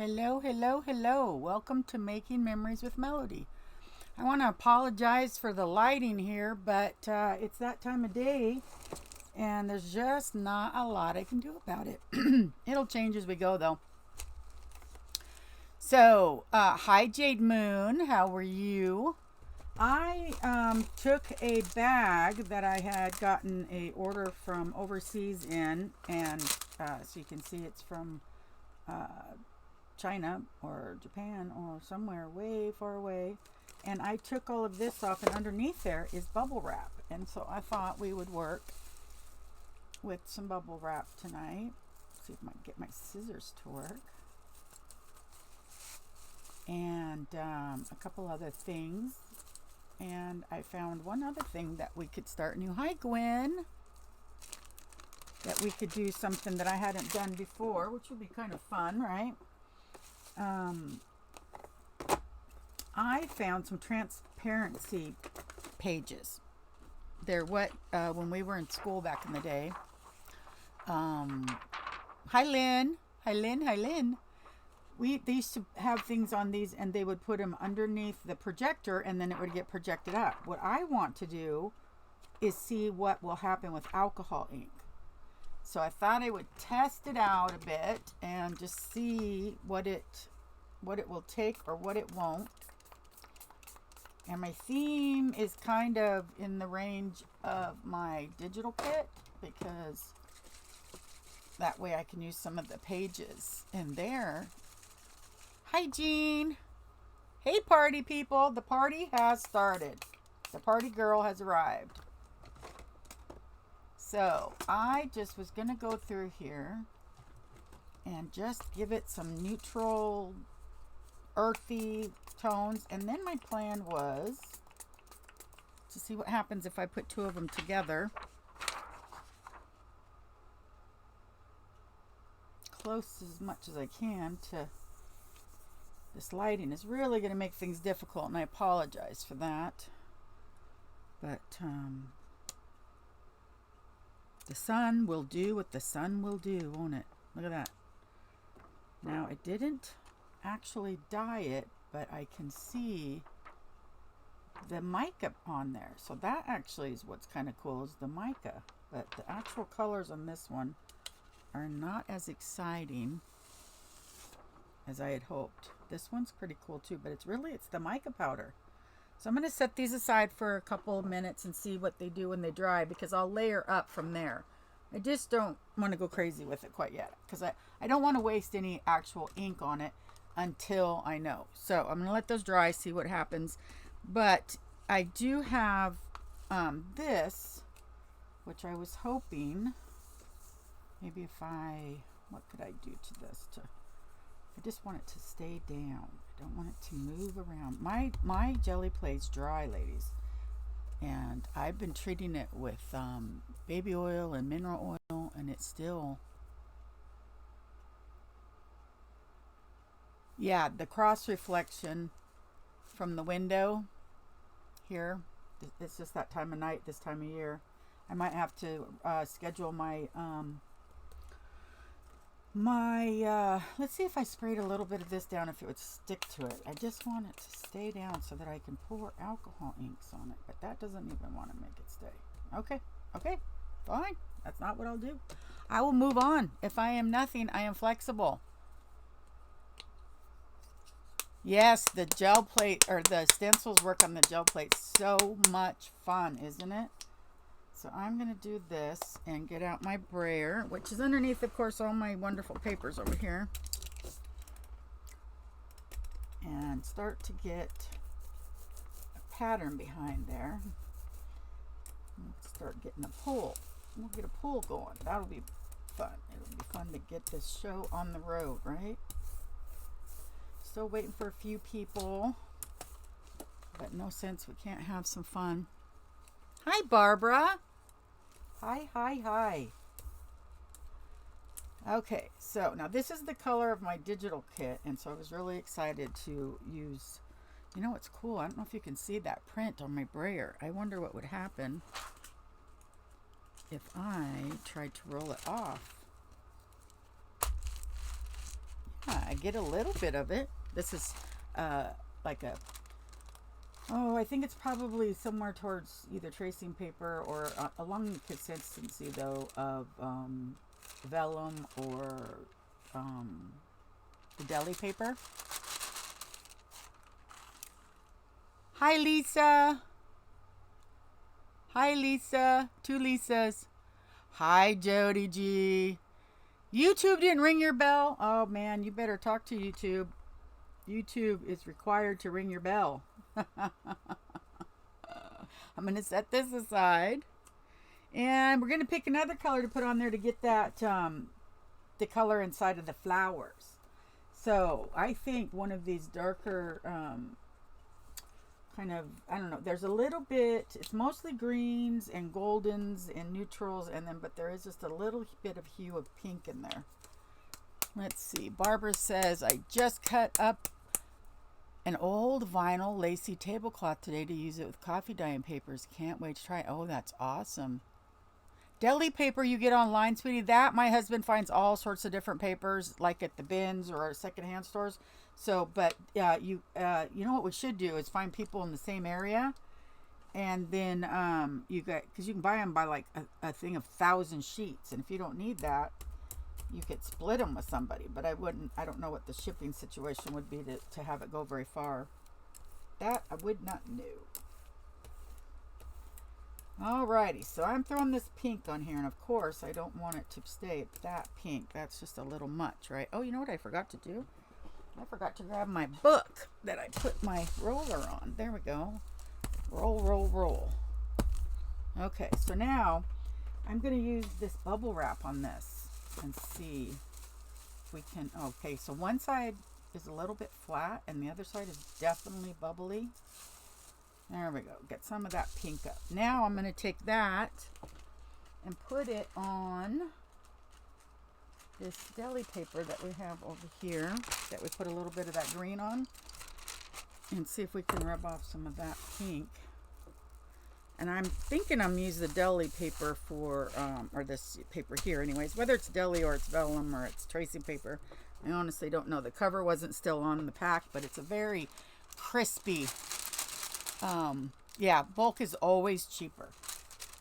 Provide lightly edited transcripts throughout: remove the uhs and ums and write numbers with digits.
Hello, hello, hello. Welcome to Making Memories with Melody. I want to apologize for the lighting here, but it's that time of day and there's just not a lot I can do about it. It'll change as we go, though. So, hi, Jade Moon. How are you? I took a bag that I had gotten a order from overseas in, and so you can see it's from China or Japan or somewhere way far away. And I took all of this off, and underneath there is bubble wrap. And so I thought we would work with some bubble wrap tonight. See if I can get my scissors to work. And a couple other things. And I found one other thing that we could start new. Hi, Gwen. That we could do something that I hadn't done before, which would be kind of fun, right? I found some transparency pages. They're what, when we were in school back in the day. Hi, Lynn. Hi, Lynn. Hi, Lynn. They used to have things on these, and they would put them underneath the projector, and then it would get projected up. What I want to do is see what will happen with alcohol ink. So I thought I would test it out a bit and just see what it will take or what it won't. And my theme is kind of in the range of my digital kit, because that way I can use some of the pages in there. Hi, Jean. Hey, party people. The party has started. The party girl has arrived. So I just was going to go through here and just give it some neutral, earthy tones. And then my plan was to see what happens if I put two of them together. Close as much as I can to... This lighting is really going to make things difficult, and I apologize for that. But the sun will do what the sun will do, won't it? Look at that. Now, I didn't actually dye it, but I can see the mica on there. So that actually is what's kind of cool, is the mica. But the actual colors on this one are not as exciting as I had hoped. This one's pretty cool too, but it's the mica powder. So I'm going to set these aside for a couple of minutes and see what they do when they dry, because I'll layer up from there. I just don't want to go crazy with it quite yet, because I don't want to waste any actual ink on it until I know. So I'm going to let those dry, see what happens. But I do have this, which I was hoping, maybe what could I do to this I just want it to stay down. I don't want it to move around. My jelly plate's dry, ladies. And I've been treating it with baby oil and mineral oil, and it's still... Yeah, the cross reflection from the window here, it's just that time of night, this time of year. I might have to schedule my... let's see if I sprayed a little bit of this down, if it would stick to it. I just want it to stay down so that I can pour alcohol inks on it, but that doesn't even want to make it stay. Okay, fine. That's not what I'll do. I will move on. If I am nothing, I am flexible. Yes, the gel plate, or the stencils work on the gel plate. So much fun, isn't it? So I'm going to do this and get out my brayer, which is underneath, of course, all my wonderful papers over here. And start to get a pattern behind there. Let's start getting a pull. We'll get a pull going. That'll be fun. It'll be fun to get this show on the road, right? Still waiting for a few people. But no sense we can't have some fun. Hi, Barbara. Hi. Okay, so now this is the color of my digital kit, and so I was really excited to use... You know what's cool? I don't know if you can see that print on my brayer. I wonder what would happen if I tried to roll it off. I get a little bit of it. This is like a, oh, I think it's probably somewhere towards either tracing paper or along the consistency though of vellum or the deli paper. Hi, Lisa. Hi, Lisa. Two Lisas. Hi, Jody G. YouTube didn't ring your bell? Oh, man, you better talk to YouTube. YouTube is required to ring your bell. I'm going to set this aside. And we're going to pick another color to put on there to get that, the color inside of the flowers. So I think one of these darker, kind of, I don't know, there's a little bit, it's mostly greens and goldens and neutrals, and then, but there is just a little bit of hue of pink in there. Let's see. Barbara says, I just cut up an old vinyl lacy tablecloth today to use it with coffee dyeing papers. Can't wait to try it. Oh, that's awesome. Deli paper you get online, sweetie, that my husband finds all sorts of different papers, like at the bins or secondhand stores. So, but you know what we should do is find people in the same area, and then you get, because you can buy them by like a thing of 1,000 sheets, and if you don't need that, you could split them with somebody. But I wouldn't. I don't know what the shipping situation would be to have it go very far. That I would not know. Alrighty, so I'm throwing this pink on here, and of course I don't want it to stay that pink. That's just a little much, right? Oh, you know what I forgot to do? I forgot to grab my book that I put my roller on. There we go. Roll, roll, roll. Okay, so now I'm going to use this bubble wrap on this and see if we can, okay, so one side is a little bit flat and the other side is definitely bubbly. There we go. Get some of that pink up. Now I'm going to take that and put it on this deli paper that we have over here that we put a little bit of that green on, and see if we can rub off some of that pink. And I'm thinking I'm using the deli paper for, or this paper here anyways, whether it's deli or it's vellum or it's tracing paper. I honestly don't know. The cover wasn't still on the pack, but it's a very crispy, yeah, bulk is always cheaper.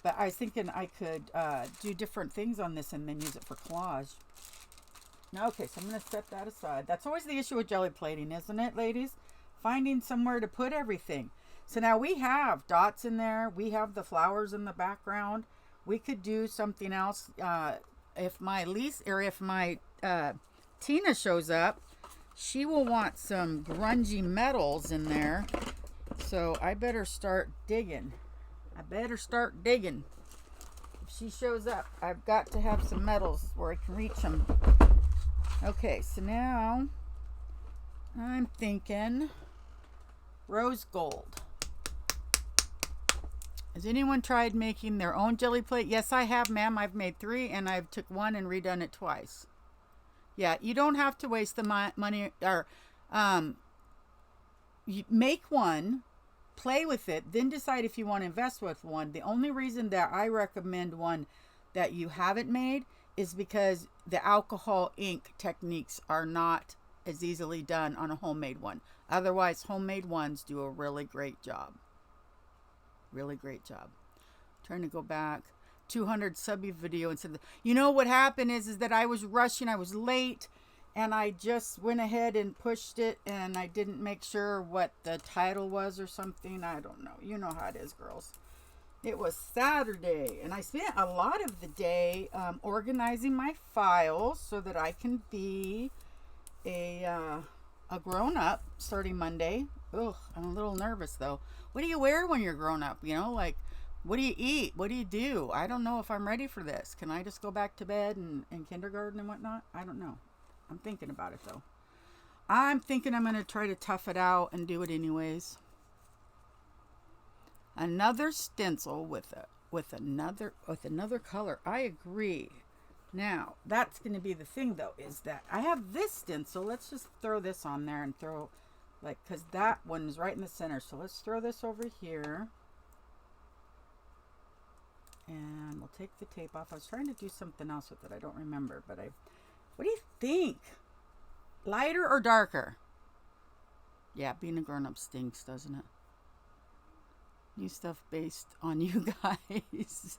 But I was thinking I could do different things on this and then use it for collage. Okay, so I'm going to set that aside. That's always the issue with jelly plating, isn't it, ladies? Finding somewhere to put everything. So now we have dots in there. We have the flowers in the background. We could do something else. If my Tina shows up, she will want some grungy metals in there. So I better start digging. If she shows up, I've got to have some metals where I can reach them. Okay, so now I'm thinking rose gold. Has anyone tried making their own jelly plate? Yes, I have, ma'am. I've made 3 and I've took one and redone it twice. Yeah, you don't have to waste the money, or you make one, play with it, then decide if you want to invest with one. The only reason that I recommend one that you haven't made is because the alcohol ink techniques are not as easily done on a homemade one. Otherwise, homemade ones do a really great job. Really great job. Trying to go back. 200 subby video and said, you know what happened is that I was rushing, I was late, and I just went ahead and pushed it, and I didn't make sure what the title was or something. I don't know. You know how it is, girls. It was Saturday, and I spent a lot of the day organizing my files so that I can be a grown-up starting Monday. Ugh, I'm a little nervous, though. What do you wear when you're grown up? You know, like, what do you eat? What do you do? I don't know if I'm ready for this. Can I just go back to bed and kindergarten and whatnot? I don't know. I'm thinking about it, though. I'm thinking I'm going to try to tough it out and do it anyways. Another stencil with another color. I agree. Now, that's going to be the thing, though, is that I have this stencil. Let's just throw this on there and throw, like, because that one is right in the center. So let's throw this over here. And we'll take the tape off. I was trying to do something else with it. I don't remember, but what do you think? Lighter or darker? Yeah, being a grown-up stinks, doesn't it? New stuff based on you guys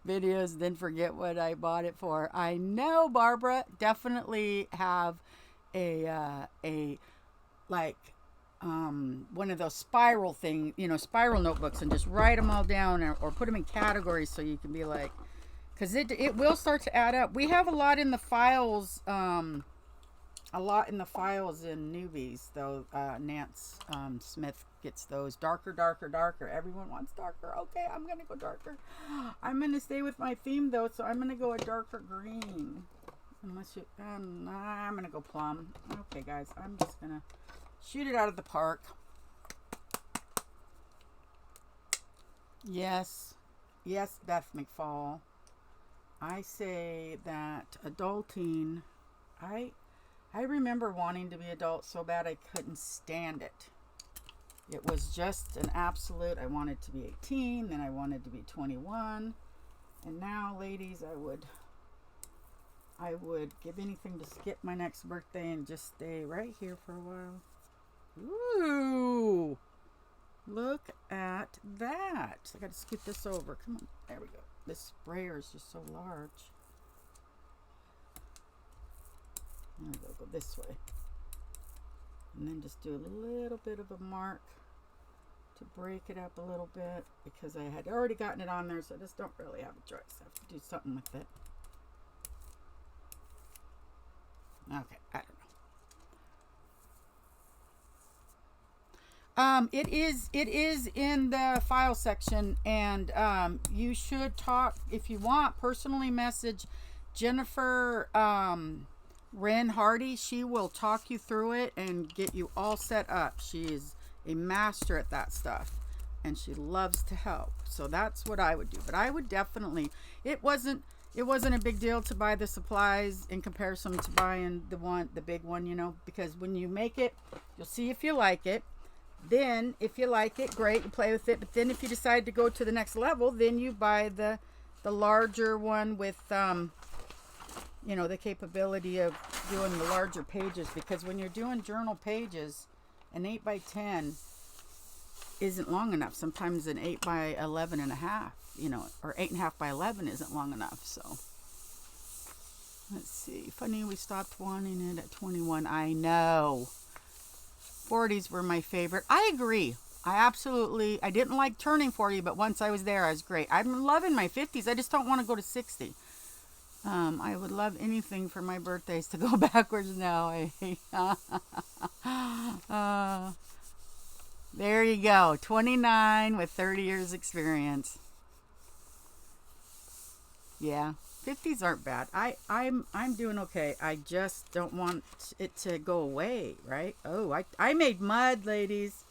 videos, then forget what I bought it for. I know, Barbara. Definitely have a like one of those spiral thing, spiral notebooks, and just write them all down, or put them in categories so you can be like, because it will start to add up. We have a lot in the files. In newbies, though. Nance Smith gets those darker, darker, darker. Everyone wants darker. Okay, I'm gonna go darker. I'm gonna stay with my theme though, so I'm gonna go a darker green. Unless you, I'm gonna go plum. Okay, guys, I'm just gonna shoot it out of the park. Yes, Beth McFall. I say that adulting. I remember wanting to be adult so bad I couldn't stand it. It was just an absolute. I wanted to be 18, then I wanted to be 21, and now, ladies, I would give anything to skip my next birthday and just stay right here for a while. Ooh, look at that! I got to scoot this over. Come on, there we go. This sprayer is just so large. I'm going to go this way. And then just do a little bit of a mark to break it up a little bit, because I had already gotten it on there, so I just don't really have a choice. I have to do something with it. Okay, I don't know. It is in the file section, and you should talk, if you want, personally message Jennifer Wren Hardy. She will talk you through it and get you all set up. She is a master at that stuff, and she loves to help. So that's what I would do. But I would definitely, it wasn't a big deal to buy the supplies in comparison to buying the big one, because when you make it, you'll see if you like it. Then if you like it, great, you play with it. But then if you decide to go to the next level, then you buy the larger one with the capability of doing the larger pages, because when you're doing journal pages, an 8x10 isn't long enough. Sometimes an 8x11.5, or 8.5 by 11 isn't long enough. So let's see. Funny, we stopped wanting it at 21. I know. 40s were my favorite. I agree. I didn't like turning 40, but once I was there, I was great. I'm loving my 50s. I just don't want to go to 60. I would love anything for my birthdays to go backwards now. There you go. 29 with 30 years experience. Yeah. 50s aren't bad. I'm doing okay. I just don't want it to go away, right? Oh, I made mud, ladies.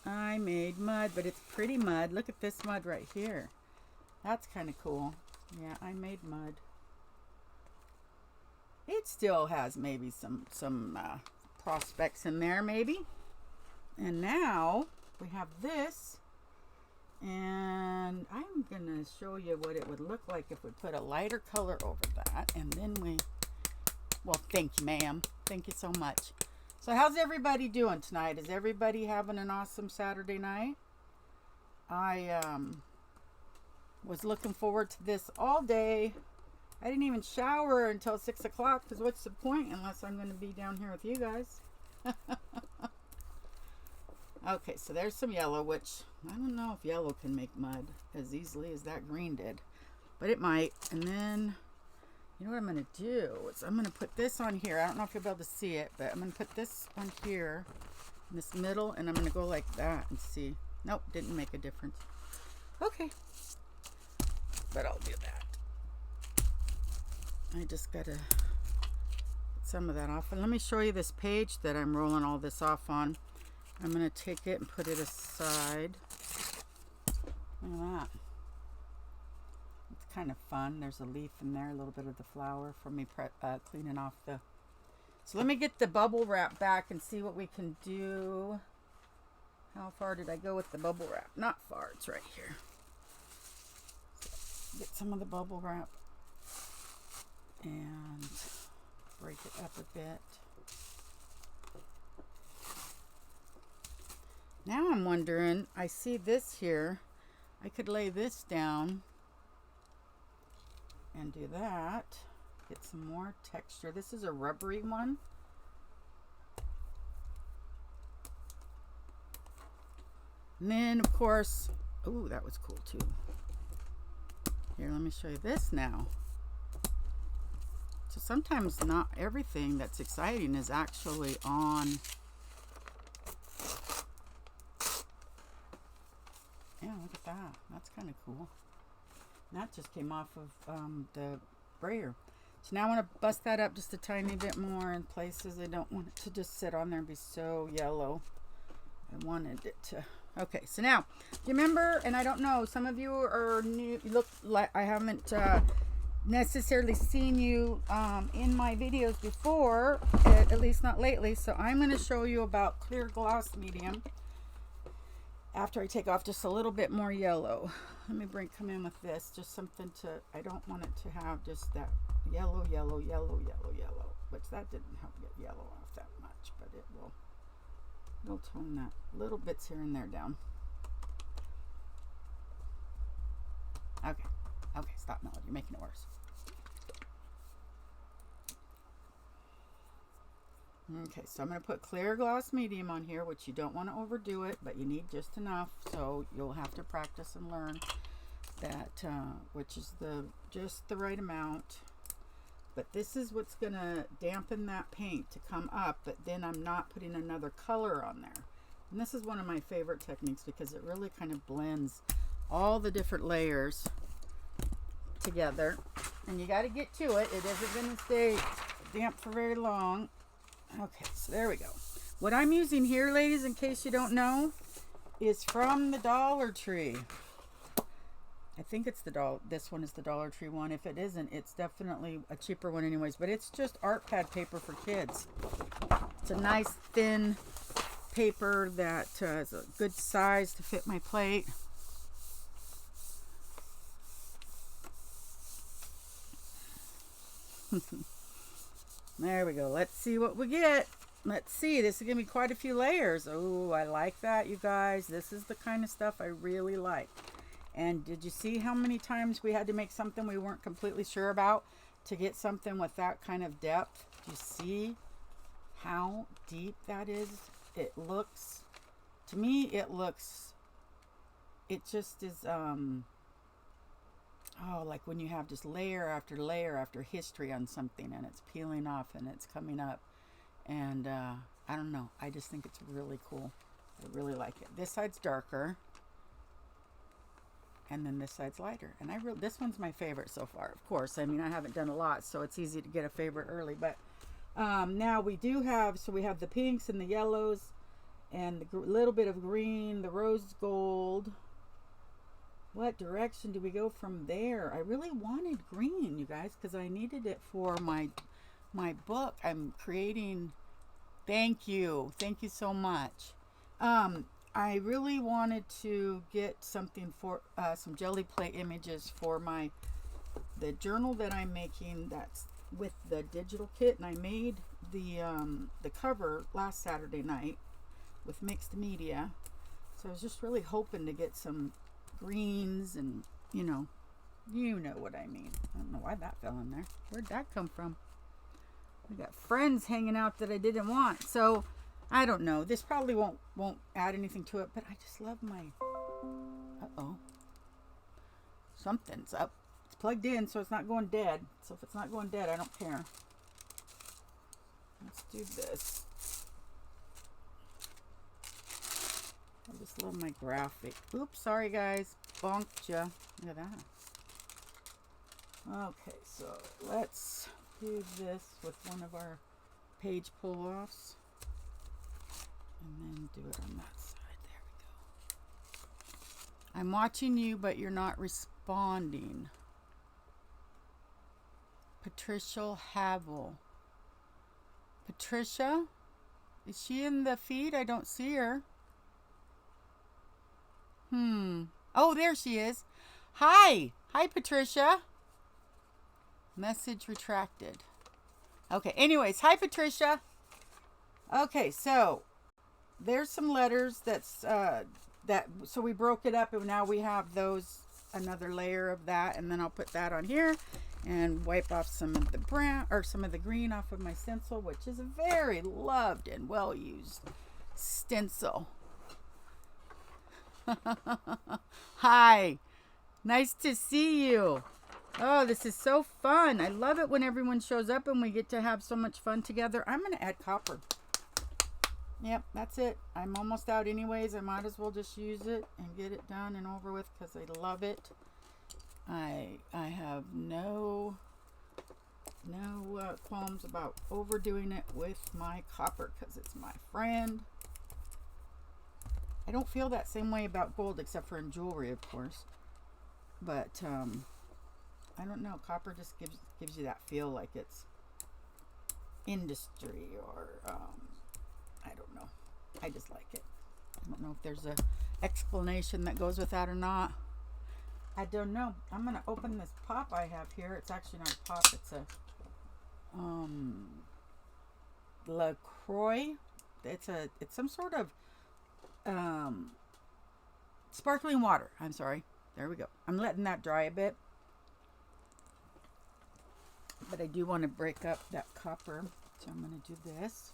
I made mud, but it's pretty mud. Look at this mud right here. That's kind of cool. Yeah, I made mud. It still has maybe some prospects in there, maybe. And now we have this. And I'm going to show you what it would look like if we put a lighter color over that. And then well, thank you, ma'am. Thank you so much. So how's everybody doing tonight? Is everybody having an awesome Saturday night? I was looking forward to this all day. I didn't even shower until 6 o'clock, because what's the point unless I'm going to be down here with you guys? Okay, so there's some yellow, which I don't know if yellow can make mud as easily as that green did, but it might. And then, you know what I'm going to do is I'm going to put this on here. I don't know if you'll be able to see it, but I'm going to put this on here in this middle, and I'm going to go like that and see. Nope, didn't make a difference. Okay, but I'll do that. I just got to get some of that off. And let me show you this page that I'm rolling all this off on. I'm going to take it and put it aside. Look at that. It's kind of fun. There's a leaf in there, a little bit of the flower from me cleaning off the... So let me get the bubble wrap back and see what we can do. How far did I go with the bubble wrap? Not far. It's right here. So get some of the bubble wrap and break it up a bit. Now I'm wondering, I see this here. I could lay this down and do that. Get some more texture. This is a rubbery one. And then, of course, ooh, that was cool too. Here, let me show you this now. So sometimes not everything that's exciting is actually on. Yeah, look at that. That's kind of cool. And that just came off of the brayer. So now I want to bust that up just a tiny bit more in places. I don't want it to just sit on there and be so yellow. I wanted it to. Okay, so now, do you remember, and I don't know, some of you are new, you look like I haven't necessarily seen you in my videos before, at least not lately, so I'm going to show you about clear gloss medium after I take off just a little bit more yellow. Let me come in with this, just something to, I don't want it to have just that yellow, which that didn't help get yellow off that much, but it will. It'll tone that little bits here and there down. Okay, stop, Melody. You're making it worse. Okay, so I'm going to put clear gloss medium on here, which you don't want to overdo it, but you need just enough, so you'll have to practice and learn that, which is just the right amount. But this is what's going to dampen that paint to come up, but then I'm not putting another color on there. And this is one of my favorite techniques because it really kind of blends all the different layers together. And you got to get to it. It isn't going to stay damp for very long. Okay, so there we go. What I'm using here, ladies, in case you don't know, is from the Dollar Tree. I think it's this one is the Dollar Tree one. If it isn't, it's definitely a cheaper one anyways, but it's just art pad paper for kids. It's a nice thin paper that is a good size to fit my plate. There we go. Let's see what we get. Let's see. This is going to be quite a few layers. Oh, I like that, you guys. This is the kind of stuff I really like. And did you see how many times we had to make something we weren't completely sure about to get something with that kind of depth? Do you see how deep that is? It looks, to me, it just is, oh, like when you have just layer after layer after history on something and it's peeling off and it's coming up. And I don't know. I just think it's really cool. I really like it. This side's darker. And then this side's lighter. And this one's my favorite so far, of course. I mean, I haven't done a lot, so it's easy to get a favorite early. But now we do have, so we have the pinks and the yellows and the little bit of green, the rose gold. What direction do we go from there? I really wanted green, you guys, because I needed it for my book I'm creating. Thank you so much. I really wanted to get something for some Gelli plate images for the journal that I'm making. That's with the digital kit, and I made the cover last Saturday night with mixed media. So I was just really hoping to get some greens and you know what I mean. I don't know why that fell in there. Where'd that come from? We got friends hanging out that I didn't want. So I don't know. This probably won't add anything to it, but I just love my. Uh-oh. Something's up. It's plugged in, so it's not going dead. So if it's not going dead, I don't care. Let's do this. I just love my graphic. Oops, sorry guys. Bonked ya. Look at that. Okay, so let's do this with one of our page pull-offs. And then do it on that side. There we go. I'm watching you, but you're not responding. Patricia Havel. Patricia? Is she in the feed? I don't see her. Oh, there she is. Hi. Hi, Patricia. Message retracted. Okay, anyways. Hi, Patricia. Okay, so there's some letters so we broke it up and now we have those, another layer of that, and then I'll put that on here and wipe off some of the brown or some of the green off of my stencil, which is a very loved and well used stencil. Hi, nice to see you. Oh, this is so fun. I love it when everyone shows up and we get to have so much fun together. I'm going to add copper. Yep, that's it. I'm almost out anyways. I might as well just use it and get it done and over with because I love it. I have no qualms about overdoing it with my copper because it's my friend. I don't feel that same way about gold except for in jewelry, of course. But I don't know. Copper just gives you that feel like it's industry or I don't know. I just like it. I don't know if there's a explanation that goes with that or not. I don't know. I'm gonna open this pop I have here. It's actually not a pop. It's a LaCroix. It's some sort of sparkling water. I'm sorry. There we go. I'm letting that dry a bit, but I do want to break up that copper, so I'm gonna do this.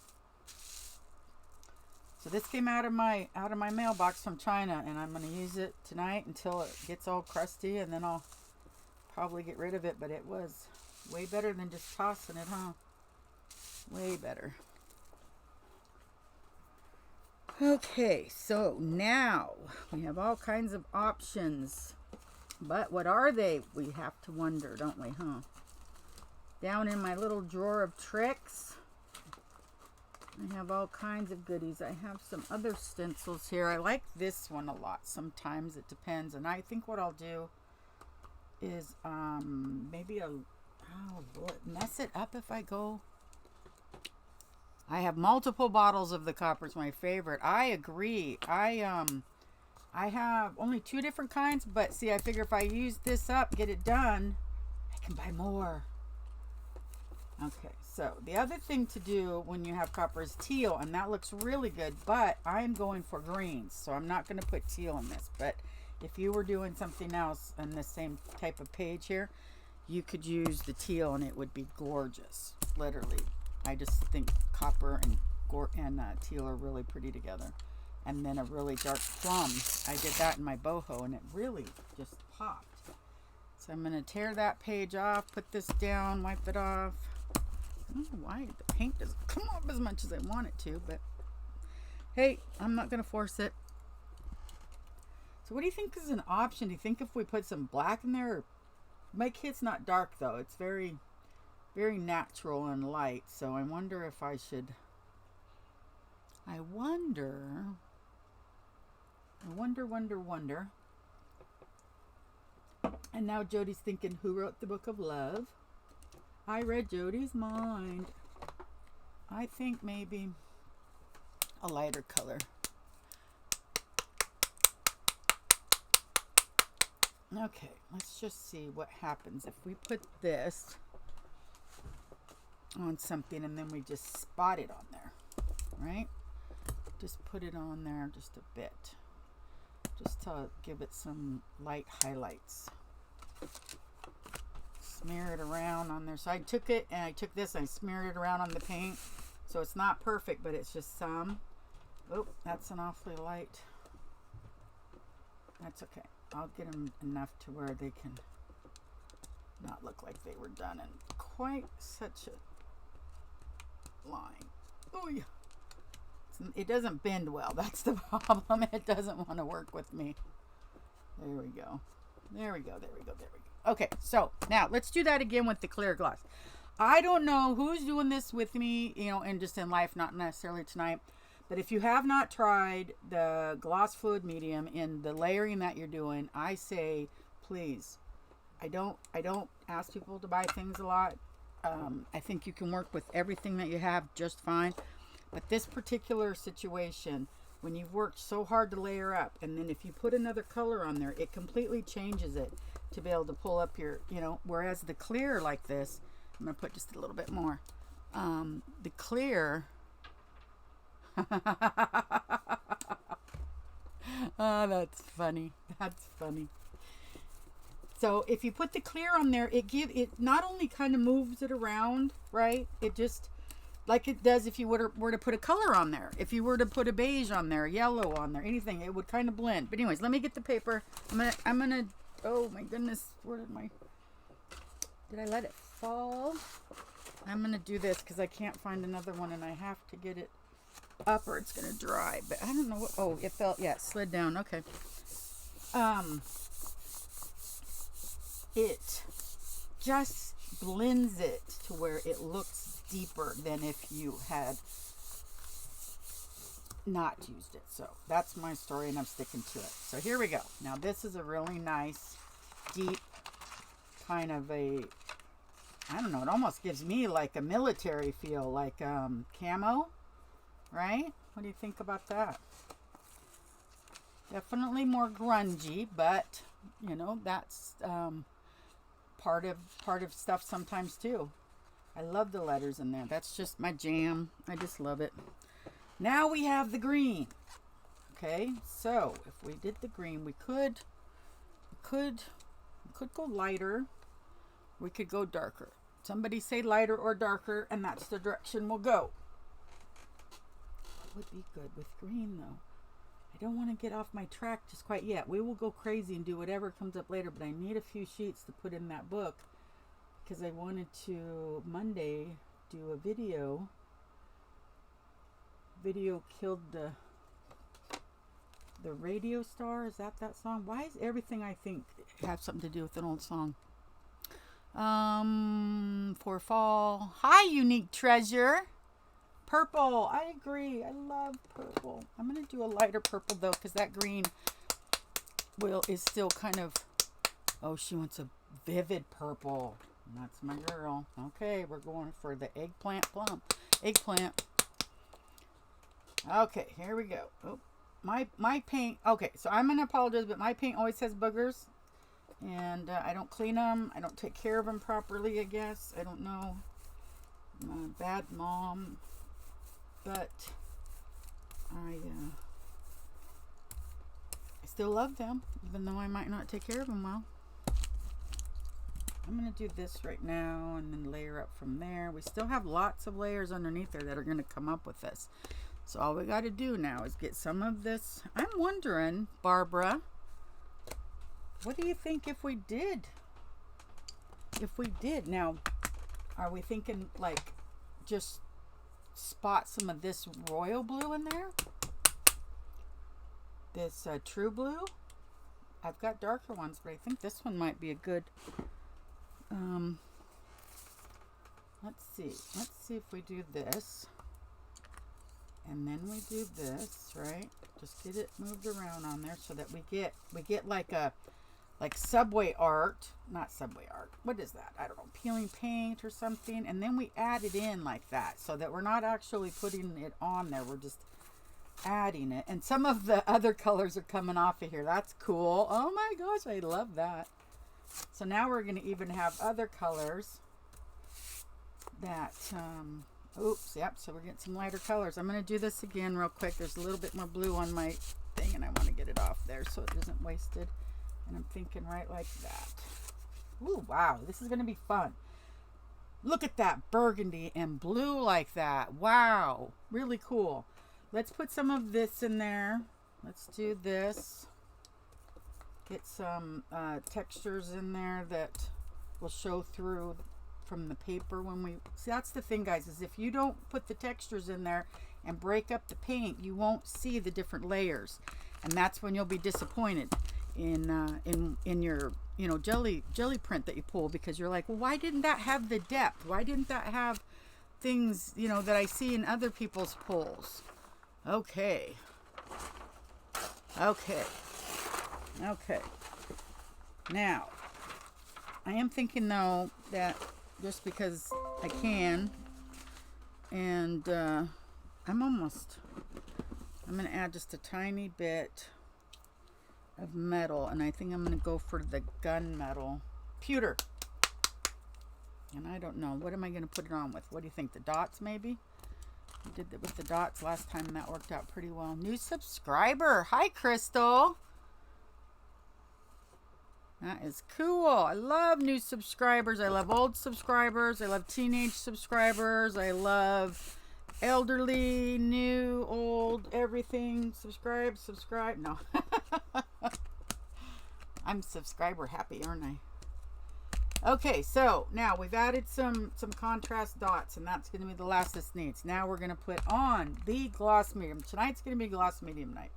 So this came out of my mailbox from China, and I'm going to use it tonight until it gets all crusty, and then I'll probably get rid of it. But it was way better than just tossing it, huh? Way better. Okay, so now we have all kinds of options. But what are they? We have to wonder, don't we, huh? Down in my little drawer of tricks, I have all kinds of goodies. I have some other stencils here. I like this one a lot. Sometimes it depends. And I think what I'll do is maybe will it mess it up if I go? I have multiple bottles of the copper. It's my favorite. I agree. I have only 2 different kinds, but see, I figure if I use this up, get it done, I can buy more. Okay, so the other thing to do when you have copper is teal, and that looks really good, but I'm going for greens, so I'm not going to put teal in this. But if you were doing something else on the same type of page here, you could use the teal and it would be gorgeous. Literally, I just think copper and teal are really pretty together. And then a really dark plum. I did that in my boho and it really just popped. So I'm going to tear that page off, put this down, wipe it off. I don't know why the paint doesn't come off as much as I want it to, but hey, I'm not going to force it. So what do you think is an option? Do you think if we put some black in there? My kit's not dark though. It's very, very natural and light. So I wonder if I should. I wonder. And now Jody's thinking, who wrote the book of love? I read Jody's mind. I think maybe a lighter color. Okay, let's just see what happens if we put this on something and then we just spot it on there, right? Just put it on there just a bit, just to give it some light highlights. Smear it around on there. So I took it and I took this and I smeared it around on the paint. So it's not perfect, but it's just some. Oh, that's an awfully light. That's okay. I'll get them enough to where they can not look like they were done in quite such a line. Oh yeah. It doesn't bend well. That's the problem. It doesn't want to work with me. There we go. There we go. There we go. There we go. Okay, so now let's do that again with the clear gloss. I don't know who's doing this with me, you know, and just in life, not necessarily tonight. But if you have not tried the gloss fluid medium in the layering that you're doing, I say, please. I don't ask people to buy things a lot. I think you can work with everything that you have just fine. But this particular situation, when you've worked so hard to layer up, and then if you put another color on there, it completely changes it to be able to pull up your, you know, whereas the clear like this, I'm going to put just a little bit more. The clear, Oh, that's funny. That's funny. So if you put the clear on there, it not only kind of moves it around, right? It just like it does if you were to put a color on there. If you were to put a beige on there, yellow on there, anything, it would kind of blend. But anyways, let me get the paper. I'm gonna. Oh my goodness, where did I let it fall? I'm gonna do this because I can't find another one, and I have to get it up or it's gonna dry. But I don't know what. Oh, it fell. Yeah, it slid down. Okay. It just blends it to where it looks deeper than if you had not used it. So that's my story, and I'm sticking to it. So here we go. Now this is a really nice, deep kind of a, I don't know, it almost gives me like a military feel, like camo, right? What do you think about that? Definitely more grungy, but you know, that's part of stuff sometimes too. I love the letters in there. That's just my jam. I just love it. Now we have the green. Okay, so if we did the green, we could go lighter. We could go darker. Somebody say lighter or darker, and that's the direction we'll go. What would be good with green though? I don't want to get off my track just quite yet. We will go crazy and do whatever comes up later, but I need a few sheets to put in that book because I wanted to Monday do a video. Video killed the radio star. Is that song? Why is everything I think have something to do with an old song? For fall. Hi, unique treasure. Purple. I agree. I love purple. I'm going to do a lighter purple though, because that green is still kind of, oh, she wants a vivid purple. That's my girl. Okay, we're going for the eggplant plump. Eggplant. Okay, here we go. Oh, my paint. Okay, so I'm going to apologize, but my paint always has boogers. And I don't clean them. I don't take care of them properly, I guess. I don't know. I'm a bad mom. But I still love them, even though I might not take care of them well. I'm going to do this right now and then layer up from there. We still have lots of layers underneath there that are going to come up with this. So all we got to do now is get some of this. I'm wondering, Barbara, what do you think if we did? Now, are we thinking like just spot some of this royal blue in there? This true blue? I've got darker ones, but I think this one might be a good, let's see if we do this. And then we do this, right? Just get it moved around on there so that we get like subway art, not subway art. What is that? I don't know, peeling paint or something. And then we add it in like that so that we're not actually putting it on there. We're just adding it. And some of the other colors are coming off of here. That's cool. Oh my gosh, I love that. So now we're going to even have other colors that, oops, yep, so we're getting some lighter colors. I'm going to do this again real quick. There's a little bit more blue on my thing, and I want to get it off there so it isn't wasted. And I'm thinking right like that. Ooh, wow, this is going to be fun. Look at that burgundy and blue like that. Wow, really cool. Let's put some of this in there. Let's do this. Get some textures in there that will show through from the paper when we see. That's the thing, guys, is if you don't put the textures in there and break up the paint, you won't see the different layers, and that's when you'll be disappointed in your jelly print that you pull, because you're like, well, why didn't that have the depth? Why didn't that have things that I see in other people's pulls? Okay. Now I am thinking though that just because I can, and I'm going to add just a tiny bit of metal, and I think I'm going to go for the gunmetal pewter. And I don't know, what am I going to put it on with? What do you think? The dots maybe? I did that with the dots last time and that worked out pretty well. New subscriber. Hi, Crystal. That is cool. I love new subscribers. I love old subscribers. I love teenage subscribers. I love elderly, new, old, everything. Subscribe. No. I'm subscriber happy, aren't I? Okay, so now we've added some contrast dots, and that's going to be the last this needs. Now we're going to put on the gloss medium. Tonight's going to be gloss medium night.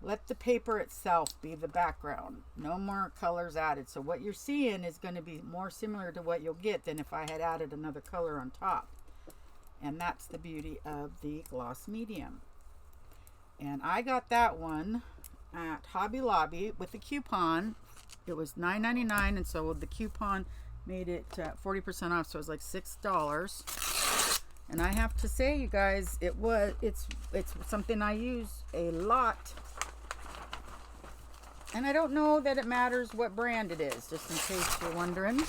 Let the paper itself be the background. No more colors added. So what you're seeing is going to be more similar to what you'll get than if I had added another color on top. And that's the beauty of the gloss medium. And I got that one at Hobby Lobby with a coupon. It was $9.99, and so the coupon made it 40% off, so it was like $6. And I have to say, you guys, it's something I use a lot. And I don't know that it matters what brand it is, just in case you're wondering.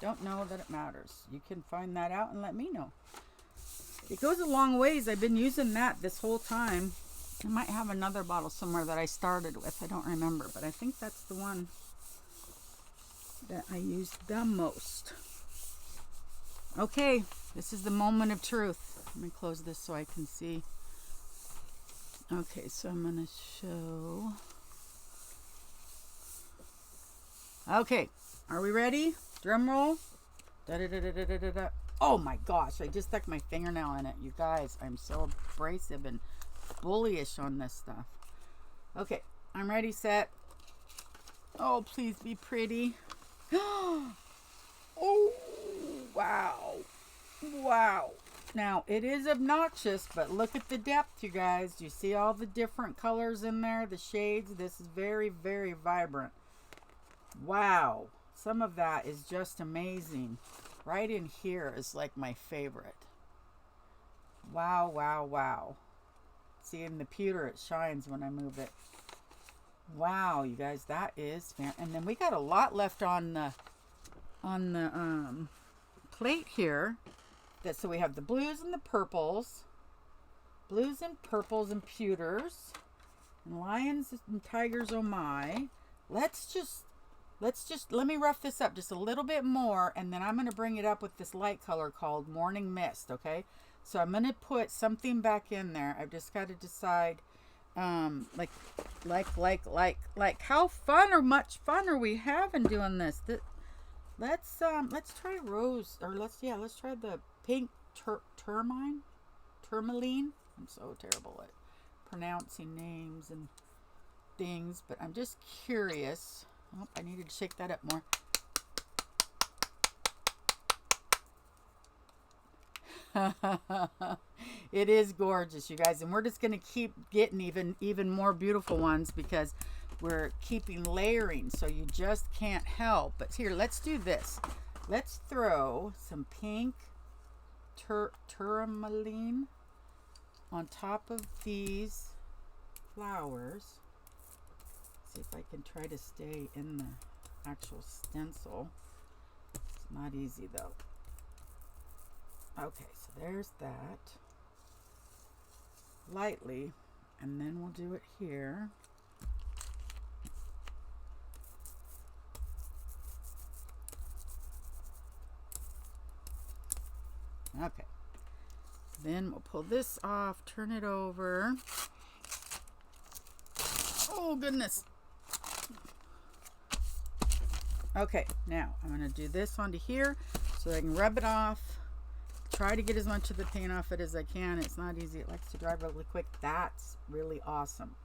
Don't know that it matters. You can find that out and let me know. It goes a long ways. I've been using that this whole time. I might have another bottle somewhere that I started with. I don't remember, but I think that's the one that I used the most. Okay, this is the moment of truth. Let me close this so I can see. Okay, so I'm going to show... Okay, are we ready? Drum roll. Da, da, da, da, da, da, da. Oh my gosh, I just stuck my fingernail in it. You guys, I'm so abrasive and bullyish on this stuff. Okay, I'm ready, set. Oh, please be pretty. Oh, wow. Wow. Now, it is obnoxious, but look at the depth, you guys. Do you see all the different colors in there? The shades? This is very, very vibrant. Wow, some of that is just amazing. Right in here is like my favorite. Wow, wow, wow. See, in the pewter it shines when I move it. Wow, you guys, that is fantastic. And then we got a lot left on the plate here. So we have the blues and the purples. Blues and purples and pewters. And lions and tigers, oh my. Let me rough this up just a little bit more, and then I'm going to bring it up with this light color called Morning Mist, okay? So I'm going to put something back in there. I've just got to decide, like, how fun or much fun are we having doing this? Let's try rose, or let's try the pink tourmaline. I'm so terrible at pronouncing names and things, but I'm just curious. Oh, I needed to shake that up more. It is gorgeous, you guys, and we're just going to keep getting even more beautiful ones because we're keeping layering, so you just can't help. But here, let's do this. Let's throw some pink tourmaline on top of these flowers. See if I can try to stay in the actual stencil. It's not easy though. Okay, so there's that. Lightly, and then we'll do it here. Okay. Then we'll pull this off, turn it over. Oh goodness. Okay, now I'm going to do this onto here so I can rub it off. Try to get as much of the paint off it as I can. It's not easy. It likes to dry really quick. That's really awesome.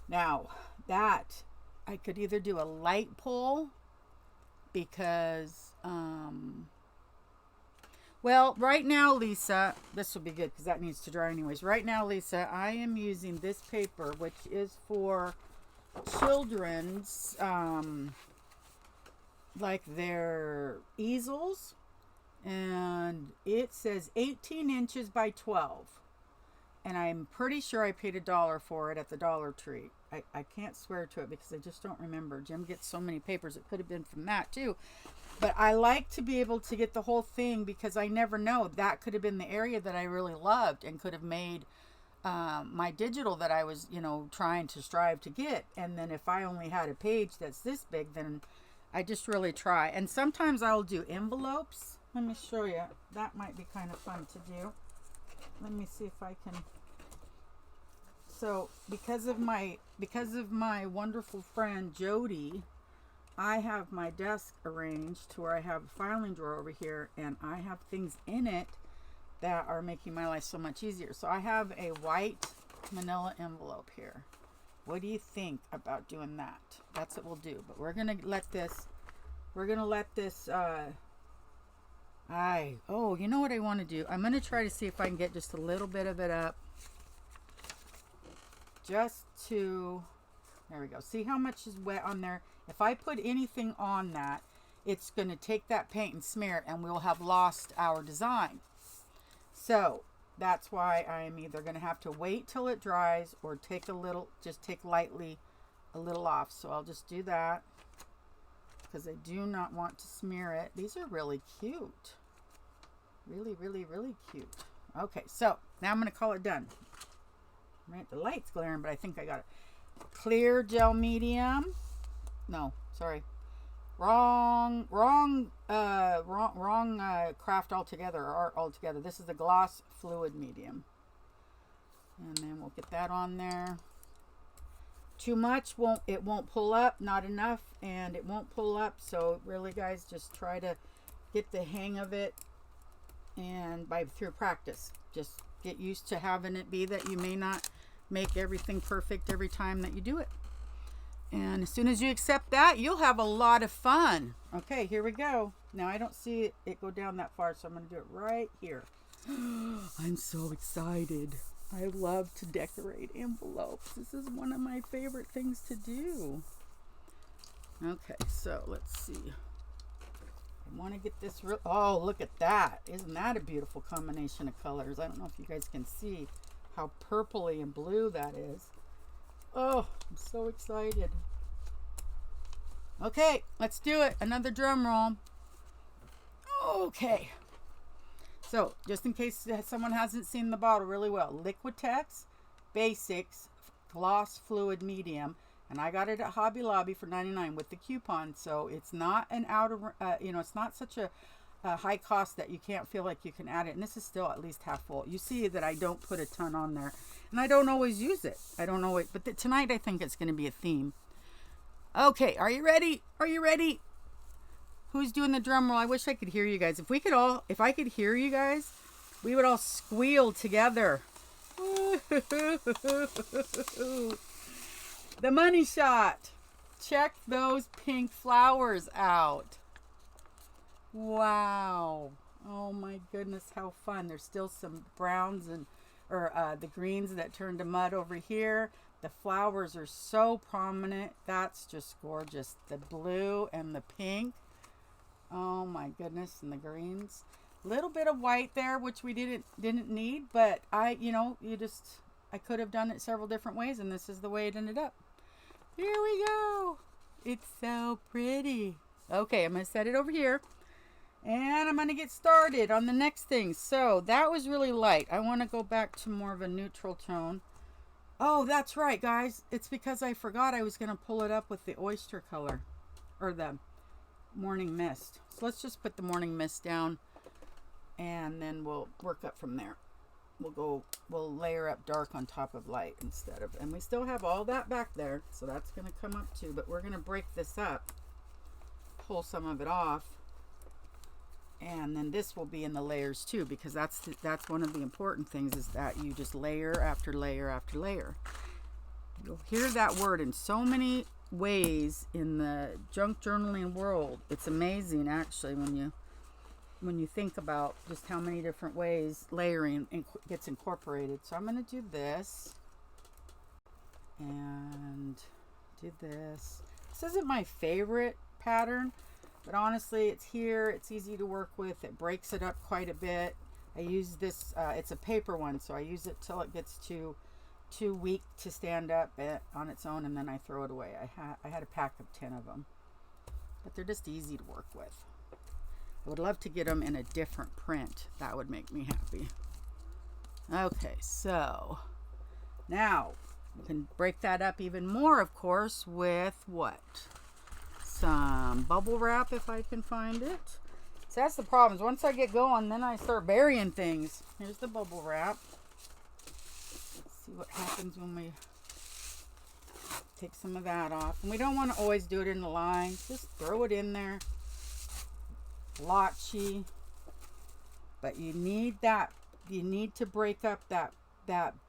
Now, that I could either do a light pull because, well, right now, Lisa, this will be good because that needs to dry anyways. Right now, Lisa, I am using this paper, which is for children's, like their easels, and it says 18 inches by 12, and I'm pretty sure I paid $1 for it at the Dollar Tree. I can't swear to it because I just don't remember. Jim gets so many papers. It could have been from that too. But I like to be able to get the whole thing because I never know. That could have been the area that I really loved and could have made my digital that I was, trying to strive to get. And then if I only had a page that's this big, then I just really try. And sometimes I'll do envelopes. Let me show you. That might be kind of fun to do. Let me see if I can. So because of my wonderful friend Jody, I have my desk arranged to where I have a filing drawer over here, and I have things in it that are making my life so much easier. So I have a white manila envelope here. What do you think about doing that? That's what we'll do. But we're gonna let this. You know what I want to do? I'm gonna try to see if I can get just a little bit of it up. Just to, there we go. See how much is wet on there? If I put anything on that, it's going to take that paint and smear it, and we'll have lost our design. So that's why I'm either going to have to wait till it dries or just take lightly a little off. So I'll just do that because I do not want to smear it. These are really cute. Really, really, really cute. Okay, so now I'm going to call it done. Right, the light's glaring, but I think I got it. Clear gel medium. No, sorry. Wrong craft altogether, or art altogether. This is the gloss fluid medium. And then we'll get that on there. Too much won't pull up, not enough, and it won't pull up. So really, guys, just try to get the hang of it, and through practice, just get used to having it be that you may not make everything perfect every time that you do it. And as soon as you accept that, you'll have a lot of fun. Okay, here we go. Now I don't see it go down that far, so I'm going to do it right here. I'm so excited. I love to decorate envelopes. This is one of my favorite things to do. Okay, so let's see. I want to get this oh, look at that. Isn't that a beautiful combination of colors? I don't know if you guys can see how purpley and blue that is. Oh, I'm so excited. Okay, let's do it. Another drum roll. Okay. So, just in case someone hasn't seen the bottle really well, Liquitex Basics Gloss Fluid Medium. And I got it at Hobby Lobby for $99 with the coupon. So it's not an it's not such a high cost that you can't feel like you can add it. And this is still at least half full. You see that I don't put a ton on there. And I don't always use it. But tonight I think it's going to be a theme. Okay, are you ready? Are you ready? Who's doing the drum roll? I wish I could hear you guys. If I could hear you guys, we would all squeal together. The money shot. Check those pink flowers out. Wow. Oh my goodness, how fun. There's still some browns or the greens that turned to mud over here. The flowers are so prominent. That's just gorgeous. The blue and the pink. Oh my goodness, and the greens. Little bit of white there, which we didn't need, but I could have done it several different ways, and this is the way it ended up. Here we go. It's so pretty. Okay, I'm going to set it over here, and I'm going to get started on the next thing. So that was really light. I want to go back to more of a neutral tone. Oh, that's right, guys. It's because I forgot I was going to pull it up with the oyster color, or the morning mist. So let's just put the morning mist down, and then we'll work up from there. We'll layer up dark on top of light and we still have all that back there, so that's going to come up too, but we're going to break this up, pull some of it off, and then this will be in the layers too, because that's one of the important things, is that you just layer after layer after layer. You'll hear that word in so many ways in the junk journaling world. It's amazing, actually, when you think about just how many different ways layering gets incorporated. So I'm going to do this and do this. This isn't my favorite pattern, but honestly, it's here. It's easy to work with. It breaks it up quite a bit. I use this, it's a paper one, so I use it till it gets too weak to stand up on its own, and then I throw it away. I had a pack of 10 of them, but they're just easy to work with. I would love to get them in a different print. That would make me happy. Okay, so now we can break that up even more, of course, with what? Some bubble wrap, if I can find it. So that's the problem. Once I get going, then I start burying things. Here's the bubble wrap. Let's see what happens when we take some of that off. And we don't want to always do it in the line. Just throw it in there. Blotchy. But you need that. You need to break up that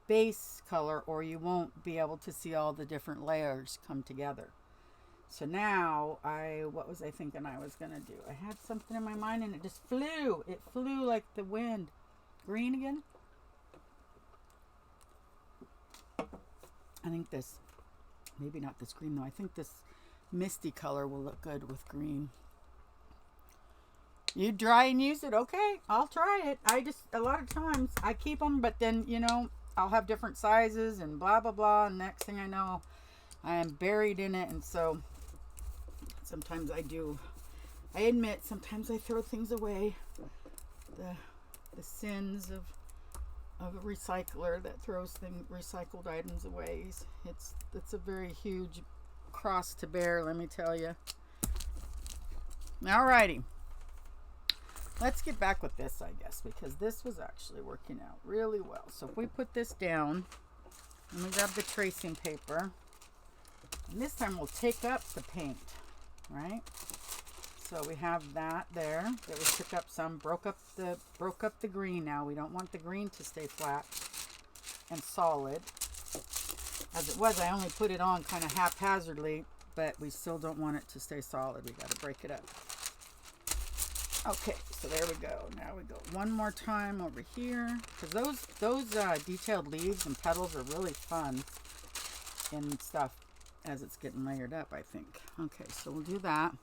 base color, or you won't be able to see all the different layers come together. So now, what was I thinking I was going to do? I had something in my mind and it just flew. It flew like the wind. Green again? I think this, maybe not this green though. I think this misty color will look good with green. You dry and use it? Okay, I'll try it. A lot of times I keep them, but then, you know, I'll have different sizes and blah, blah, blah. And next thing I know, I am buried in it. And so sometimes I admit, sometimes I throw things away. The sins of a recycler that throws recycled items away. It's a very huge cross to bear, let me tell you. Alrighty. Let's get back with this, I guess, because this was actually working out really well. So if we put this down, let me grab the tracing paper. And this time we'll take up the paint, right? So we have that there. That we took up some, broke up the green now. We don't want the green to stay flat and solid. As it was, I only put it on kind of haphazardly, but we still don't want it to stay solid. We got to break it up. Okay, so there we go. Now we go one more time over here, because those detailed leaves and petals are really fun and stuff as it's getting layered up, I think. Okay, so we'll do that.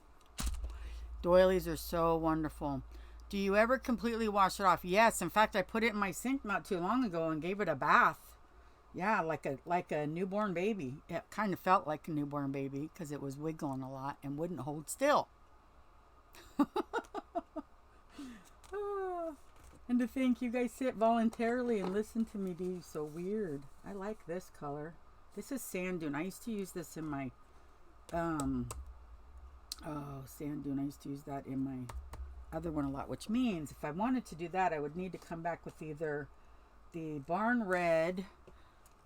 Doilies are so wonderful. Do you ever completely wash it off? Yes, in fact, I put it in my sink not too long ago and gave it a bath. Yeah, like a newborn baby. It kind of felt like a newborn baby because it was wiggling a lot and wouldn't hold still. And to think you guys sit voluntarily and listen to me be so weird. I like this color. This is sand dune. I used to use this in my sand dune. I used to use that in my other one a lot, which means if I wanted to do that, I would need to come back with either the barn red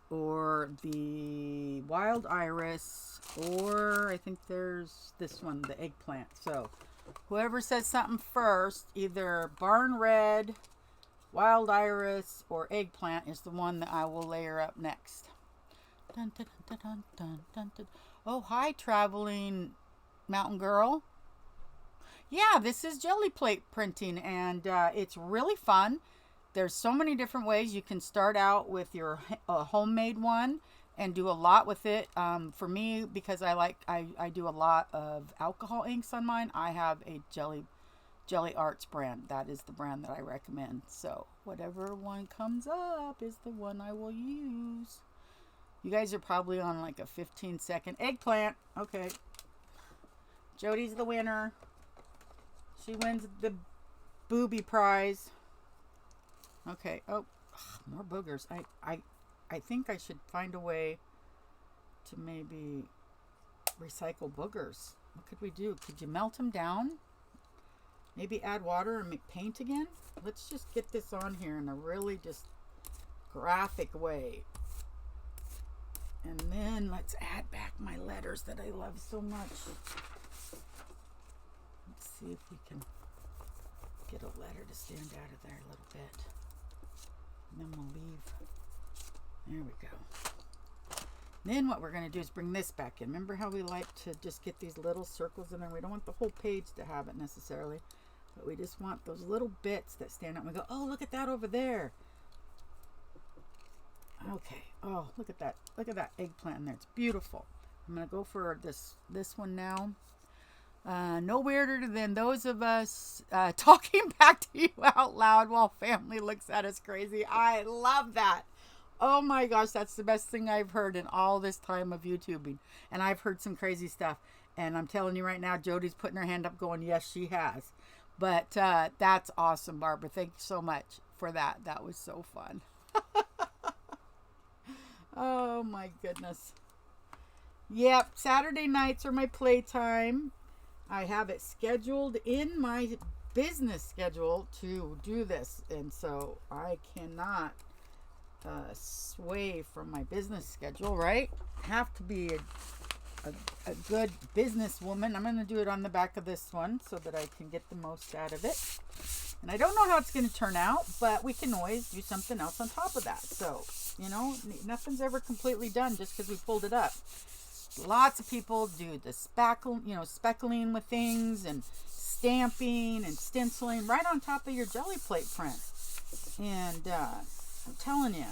or the wild iris, or I think there's this one, the eggplant. So whoever says something first, either barn red, wild iris, or eggplant is the one that I will layer up next. Dun, dun, dun, dun, dun, dun, dun. Oh, hi, traveling mountain girl. Yeah, this is jelly plate printing, and it's really fun. There's so many different ways. You can start out with your homemade one and do a lot with it. For me, because I do a lot of alcohol inks on mine, I have a Gelli Arts brand. That is the brand that I recommend. So whatever one comes up is the one I will use. You guys are probably on like a 15-second eggplant. Okay. Jody's the winner. She wins the booby prize. Okay. Oh, more boogers. I think I should find a way to maybe recycle boogers. What could we do? Could you melt them down? Maybe add water and make paint again? Let's just get this on here in a really just graphic way. And then let's add back my letters that I love so much. Let's see if we can get a letter to stand out of there a little bit. And then we'll leave. There we go. Then what we're going to do is bring this back in. Remember how we like to just get these little circles in there? We don't want the whole page to have it necessarily, but we just want those little bits that stand out. And we go, oh, look at that over there. Okay. Oh, look at that. Look at that eggplant in there. It's beautiful. I'm going to go for this one now. No weirder than those of us talking back to you out loud while family looks at us crazy. I love that. Oh my gosh, that's the best thing I've heard in all this time of YouTubing. And I've heard some crazy stuff. And I'm telling you right now, Jody's putting her hand up going, yes, she has. But that's awesome, Barbara. Thank you so much for that. That was so fun. Oh my goodness. Yep, Saturday nights are my playtime. I have it scheduled in my business schedule to do this. And so I cannot sway from my business schedule, right? Have to be a good businesswoman. I'm going to do it on the back of this one so that I can get the most out of it. And I don't know how it's going to turn out, but we can always do something else on top of that. So, you know, nothing's ever completely done just because we pulled it up. Lots of people do the speckling with things and stamping and stenciling right on top of your jelly plate print. And I'm telling you,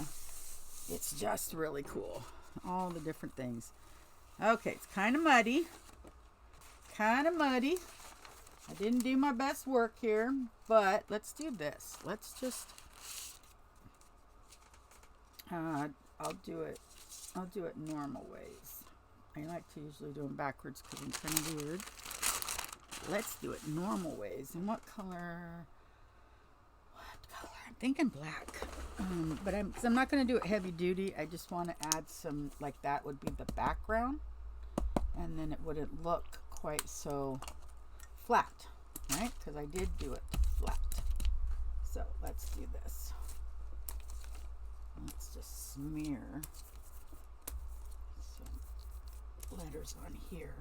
it's just really cool. All the different things. Okay, it's kind of muddy. I didn't do my best work here, but let's do this. Let's just, I'll do it normal ways. I like to usually do them backwards because I'm kind of weird. Let's do it normal ways. And what color? I'm thinking black. But I'm not going to do it heavy duty. I just want to add some, like that would be the background. And then it wouldn't look quite so flat, right? Because I did do it flat. So let's do this. Let's just smear some letters on here.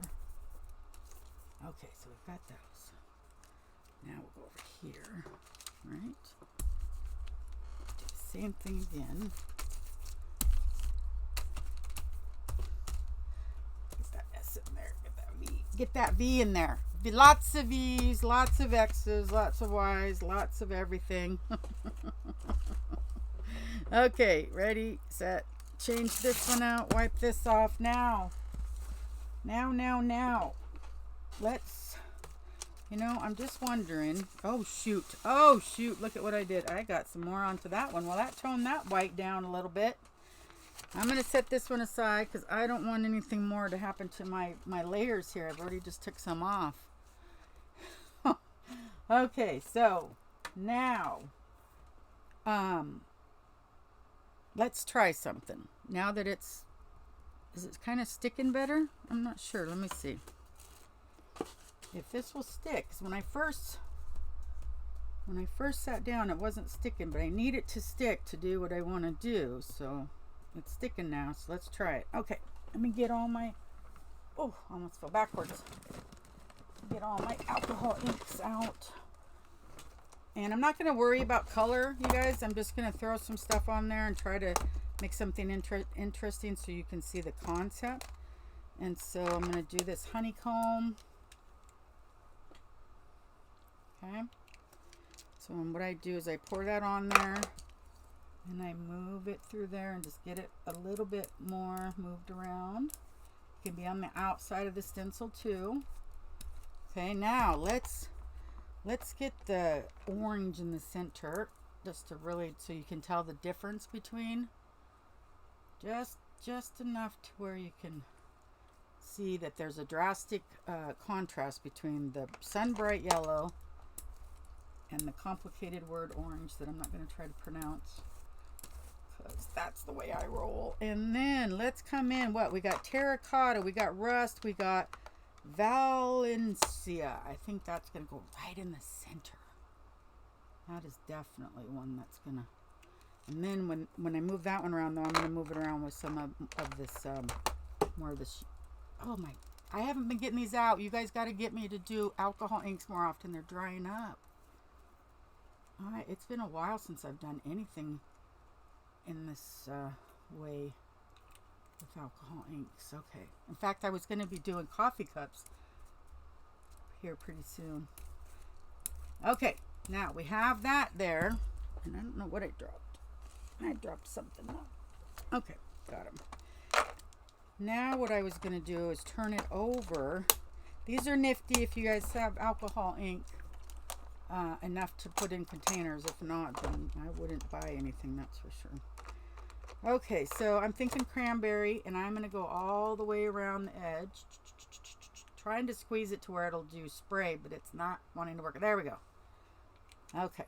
Okay, so we've got those. Now we'll go over here, right? Do the same thing again. Get that S in there. Get that V. Get that V in there. Be lots of V's, lots of X's, lots of Y's, lots of everything. Okay, ready, set. Change this one out. Wipe this off now. Now. Let's, I'm just wondering. Oh, shoot. Look at what I did. I got some more onto that one. Well, that toned that white down a little bit. I'm going to set this one aside because I don't want anything more to happen to my layers here. I've already just took some off. Okay, so now, let's try something. Now that is it kind of sticking better? I'm not sure. Let me see if this will stick. 'Cause when I first sat down, it wasn't sticking, but I need it to stick to do what I want to do. So it's sticking now. So let's try it. Okay, let me get all my, almost fell backwards. Get all my alcohol inks out. And I'm not going to worry about color, you guys. I'm just going to throw some stuff on there and try to make something interesting so you can see the concept. And so I'm going to do this honeycomb. Okay. So what I do is I pour that on there and I move it through there and just get it a little bit more moved around. It can be on the outside of the stencil too. Okay, now let's get the orange in the center just to really, so you can tell the difference between, just enough to where you can see that there's a drastic contrast between the sun bright yellow and the complicated word orange that I'm not going to try to pronounce because that's the way I roll. And then let's come in, we got terracotta, we got rust, we got Valencia. I think that's going to go right in the center. That is definitely one that's going to, and then when I move that one around though, I'm going to move it around with some of this, more of this. Oh my, I haven't been getting these out. You guys got to get me to do alcohol inks more often. They're drying up. All right, it's been a while since I've done anything in this way with alcohol inks. Okay. In fact, I was going to be doing coffee cups here pretty soon. Okay, now we have that there. And I don't know what I dropped. I dropped something. Okay, got them. Now what I was going to do is turn it over. These are nifty if you guys have alcohol ink enough to put in containers. If not, then I wouldn't buy anything, that's for sure. Okay, so I'm thinking cranberry, and I'm going to go all the way around the edge, trying to squeeze it to where it'll do spray, but it's not wanting to work. There we go. Okay.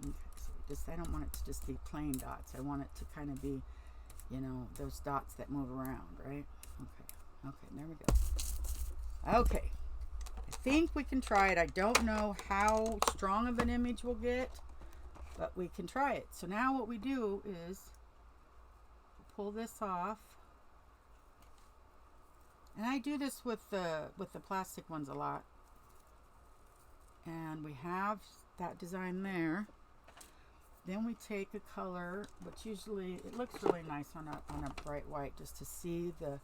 Okay, so I don't want it to just be plain dots. I want it to kind of be, you know, those dots that move around, right? Okay, there we go. Okay, I think we can try it. I don't know how strong of an image we'll get, but we can try it. So now what we do is pull this off. And I do this with the plastic ones a lot. And we have that design there. Then we take a color, which usually it looks really nice on a bright white, just to see the.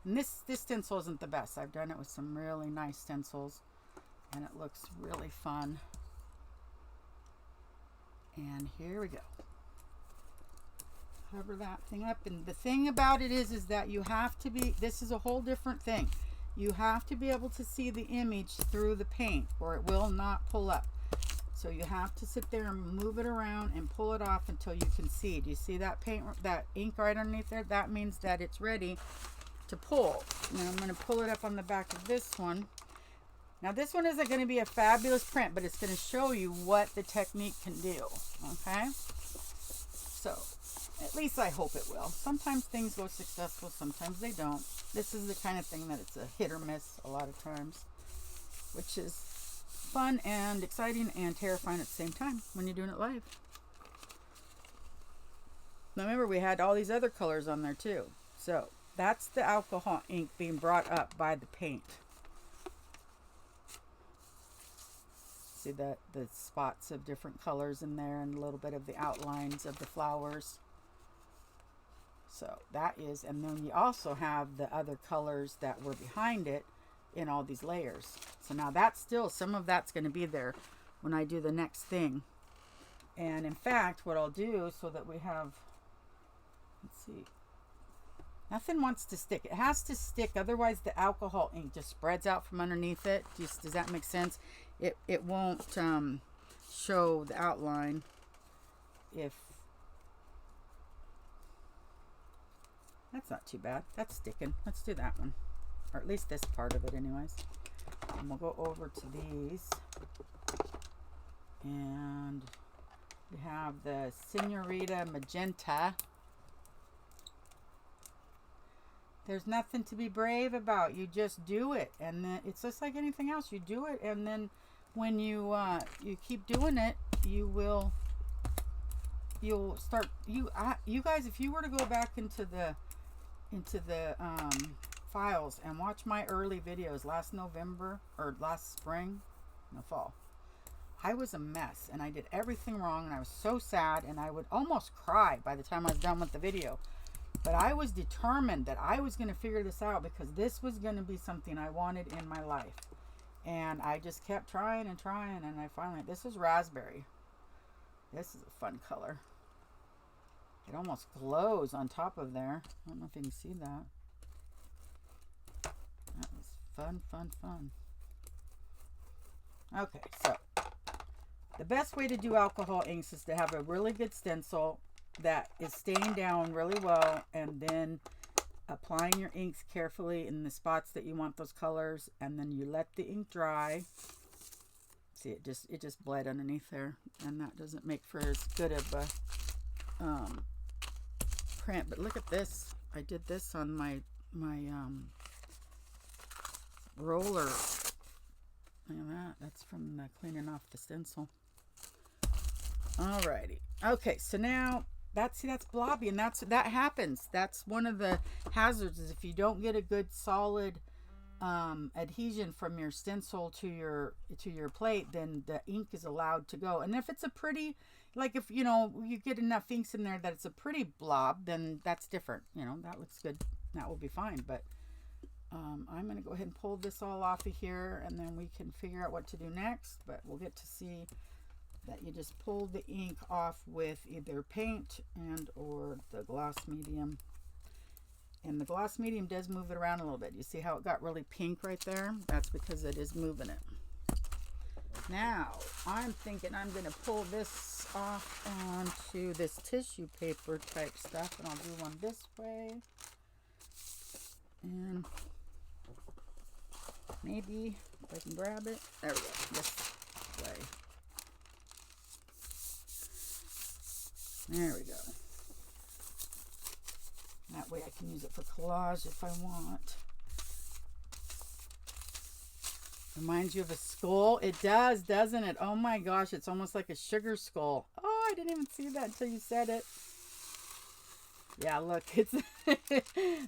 And this stencil isn't the best. I've done it with some really nice stencils, and it looks really fun. And here we go. Cover that thing up. And the thing about it is that you have to be, this is a whole different thing. You have to be able to see the image through the paint, or it will not pull up. So you have to sit there and move it around and pull it off until you can see. Do you see that paint, that ink right underneath there? That means that it's ready to pull. Now I'm going to pull it up on the back of this one. Now this one isn't going to be a fabulous print, but it's going to show you what the technique can do. Okay? So, at least I hope it will. Sometimes things go successful, sometimes they don't. This is the kind of thing that it's a hit or miss a lot of times, which is fun and exciting and terrifying at the same time when you're doing it live. Now remember, we had all these other colors on there too. So that's the alcohol ink being brought up by the paint. See the spots of different colors in there, and a little bit of the outlines of the flowers. So that is, and then you also have the other colors that were behind it in all these layers. So now that's still, some of that's going to be there when I do the next thing. And in fact, what I'll do, so that we have, let's see, nothing wants to stick. It has to stick, otherwise the alcohol ink just spreads out from underneath it. Does that make sense? It won't show the outline if, that's not too bad. That's sticking. Let's do that one. Or at least this part of it anyways. And we'll go over to these. And we have the Senorita Magenta. There's nothing to be brave about. You just do it. And then it's just like anything else. You do it, and then when you keep doing it, you'll start, you guys, if you were to go back into the files and watch my early videos last November or last spring, no, fall, I was a mess and I did everything wrong, and I was so sad, and I would almost cry by the time I was done with the video. But I was determined that I was going to figure this out, because this was going to be something I wanted in my life. And I just kept trying and trying, and I finally, this is raspberry. This is a fun color. It almost glows on top of there. I don't know if you can see that. That was fun, fun, fun. Okay, so the best way to do alcohol inks is to have a really good stencil that is staying down really well, and then applying your inks carefully in the spots that you want those colors, and then you let the ink dry. See, it just bled underneath there, and that doesn't make for as good of a print. But look at this. I did this on my roller. Look at that. That's from the cleaning off the stencil. Alrighty. Okay, so now that's blobby, and that happens. That's one of the hazards, is if you don't get a good solid adhesion from your stencil to your plate, then the ink is allowed to go. And if it's a pretty, like, if you get enough inks in there that it's a pretty blob, then that's different. That looks good. That will be fine. But I'm going to go ahead and pull this all off of here, and then we can figure out what to do next. But we'll get to see that you just pull the ink off with either paint and or the gloss medium. And the gloss medium does move it around a little bit. You see how it got really pink right there? That's because it is moving it. Now, I'm thinking I'm going to pull this off onto this tissue paper type stuff, and I'll do one this way. And maybe if I can grab it. There we go. This way. There we go. That way I can use it for collage if I want. Reminds you of a skull. It does, doesn't it? Oh my gosh, it's almost like a sugar skull. Oh, I didn't even see that until you said it. Yeah, look, it's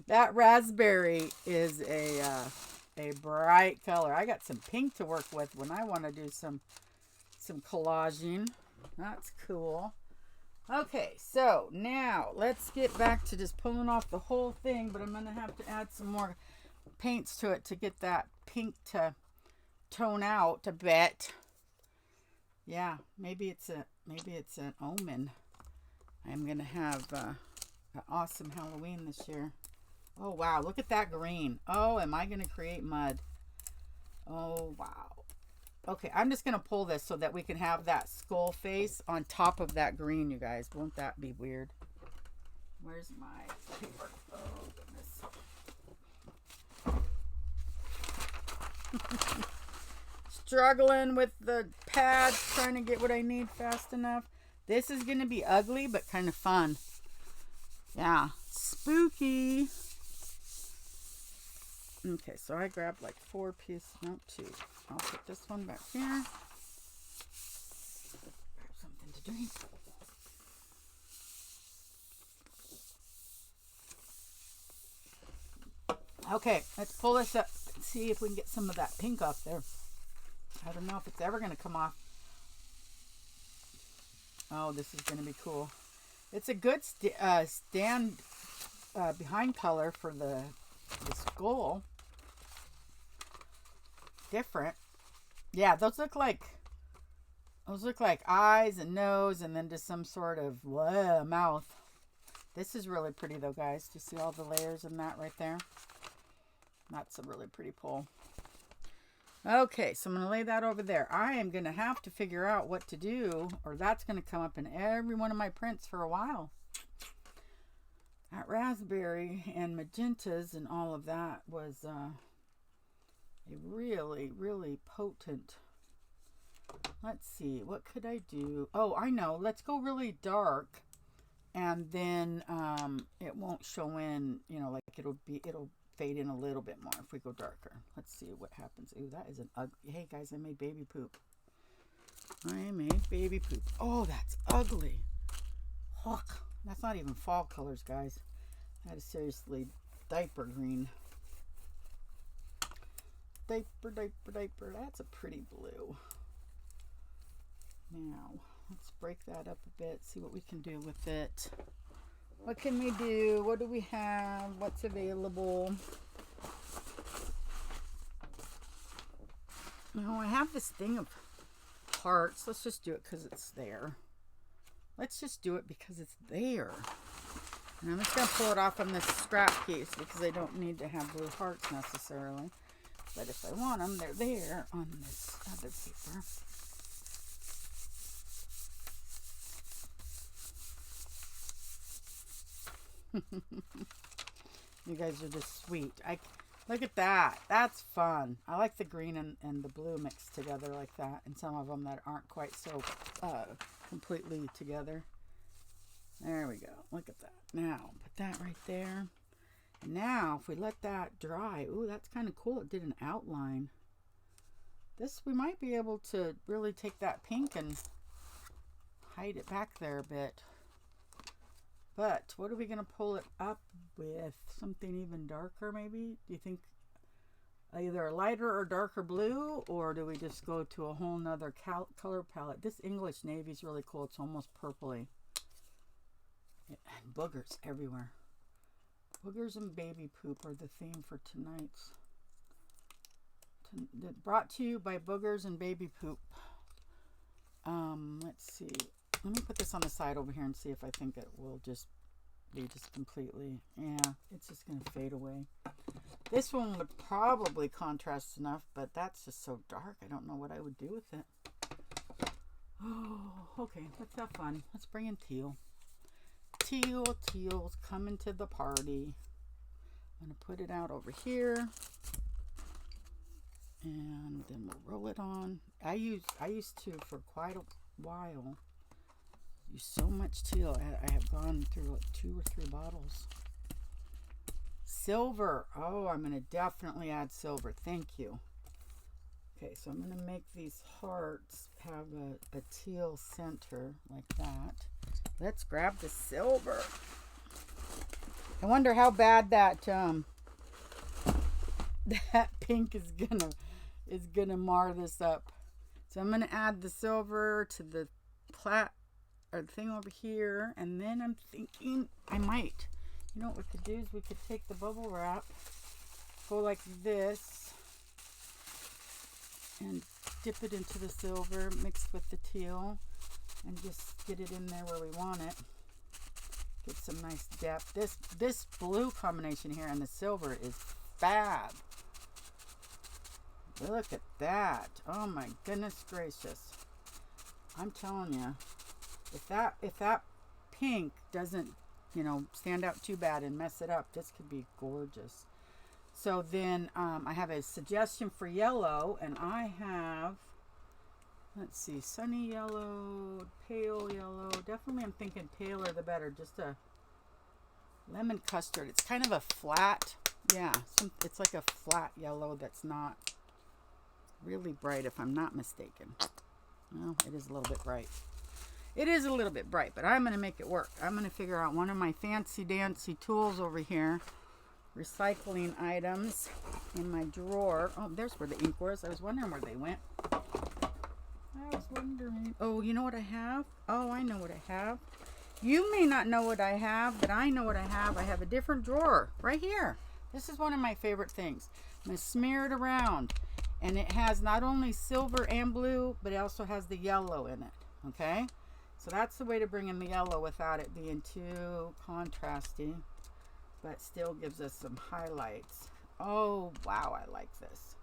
that raspberry is a bright color. I got some pink to work with when I want to do some collaging. That's cool. Okay, so now let's get back to just pulling off the whole thing, but I'm going to have to add some more paints to it to get that pink to tone out a bit. Yeah, maybe it's an omen. I'm going to have an awesome Halloween this year. Oh, wow, look at that green. Oh, am I going to create mud? Oh, wow. Okay, I'm just going to pull this so that we can have that skull face on top of that green, you guys. Won't that be weird? Where's my paper? Oh, goodness. Struggling with the pads, trying to get what I need fast enough. This is going to be ugly, but kind of fun. Yeah, spooky. Okay, so I grabbed like 4 pieces, no, 2. I'll put this one back here. Grab something to drink. Okay, let's pull this up and see if we can get some of that pink off there. I don't know if it's ever going to come off. Oh, this is going to be cool. It's a good stand behind color for the skull. Different. Yeah, those look like eyes and nose and then just some sort of mouth. This is really pretty though, guys. Do you see all the layers in that right there? That's a really pretty pull. Okay, so I'm going to lay that over there. I am going to have to figure out what to do, or that's going to come up in every one of my prints for a while. That raspberry and magentas and all of that was a really, really potent. Let's see, what could I do? Oh, I know. Let's go really dark, and then it won't show in, you know, like it'll fade in a little bit more if we go darker. Let's see what happens. Ooh, that is an ugly. Hey guys, I made baby poop. I made baby poop. Oh, that's ugly. Huck. That's not even fall colors, guys. That is seriously diaper green. Diaper. That's a pretty blue. Now, let's break that up a bit, see what we can do with it. What can we do? What do we have? What's available? Oh, I have this thing of hearts. Let's just do it because it's there. Let's just do it because it's there. And I'm just going to pull it off on this scrap piece because I don't need to have blue hearts necessarily. But if I want them, they're there on this other paper. You guys are just sweet. Look at that. That's fun. I like the green and the blue mixed together like that, and some of them that aren't quite so completely together. There we go. Look at that. Now put that right there. Now if we let that dry, ooh, that's kind of cool. It did an outline. This, we might be able to really take that pink and hide it back there a bit. But what are we going to pull it up with? Something even darker maybe? Do you think either a lighter or darker blue? Or do we just go to a whole nother color palette? This English navy is really cool. It's almost purpley. And boogers everywhere. Boogers and baby poop are the theme for tonight's. Brought to you by boogers and baby poop. Let's see. Let me put this on the side over here and see if I think it will just be just completely, yeah, it's just going to fade away. This one would probably contrast enough, but that's just so dark. I don't know what I would do with it. Oh, okay, let's have fun. Let's bring in teal. Teal's coming to the party. I'm going to put it out over here. And then we'll roll it on. I used to, for quite a while, use so much teal. I have gone through like 2 or 3 bottles. Silver. Oh, I'm going to definitely add silver. Thank you. Okay, so I'm going to make these hearts have a teal center like that. Let's grab the silver. I wonder how bad that that pink is gonna mar this up. So I'm gonna add the silver to the thing over here, and then I'm thinking I might. You know what we could do is we could take the bubble wrap, go like this, and dip it into the silver mixed with the teal, and just get it in there where we want it. Get some nice depth. This blue combination here and the silver is fab. Look at that. Oh my goodness gracious. I'm telling you, if that pink doesn't, you know, stand out too bad and mess it up, this could be gorgeous. So then I have a suggestion for yellow, and I have, let's see, sunny yellow, pale yellow. Definitely I'm thinking paler the better. Just a lemon custard. It's kind of a flat, yeah, it's like a flat yellow that's not really bright, if I'm not mistaken. Well, it is a little bit bright. It is a little bit bright, but I'm going to make it work. I'm going to figure out one of my fancy dancy tools over here. Recycling items in my drawer. Oh, there's where the ink was. I was wondering where they went. Oh, you know what I have? Oh, I know what I have. You may not know what I have, but I know what I have. I have a different drawer right here. This is one of my favorite things. I'm going to smear it around. And it has not only silver and blue, but it also has the yellow in it. Okay? So that's the way to bring in the yellow without it being too contrasty, but still gives us some highlights. Oh, wow, I like this.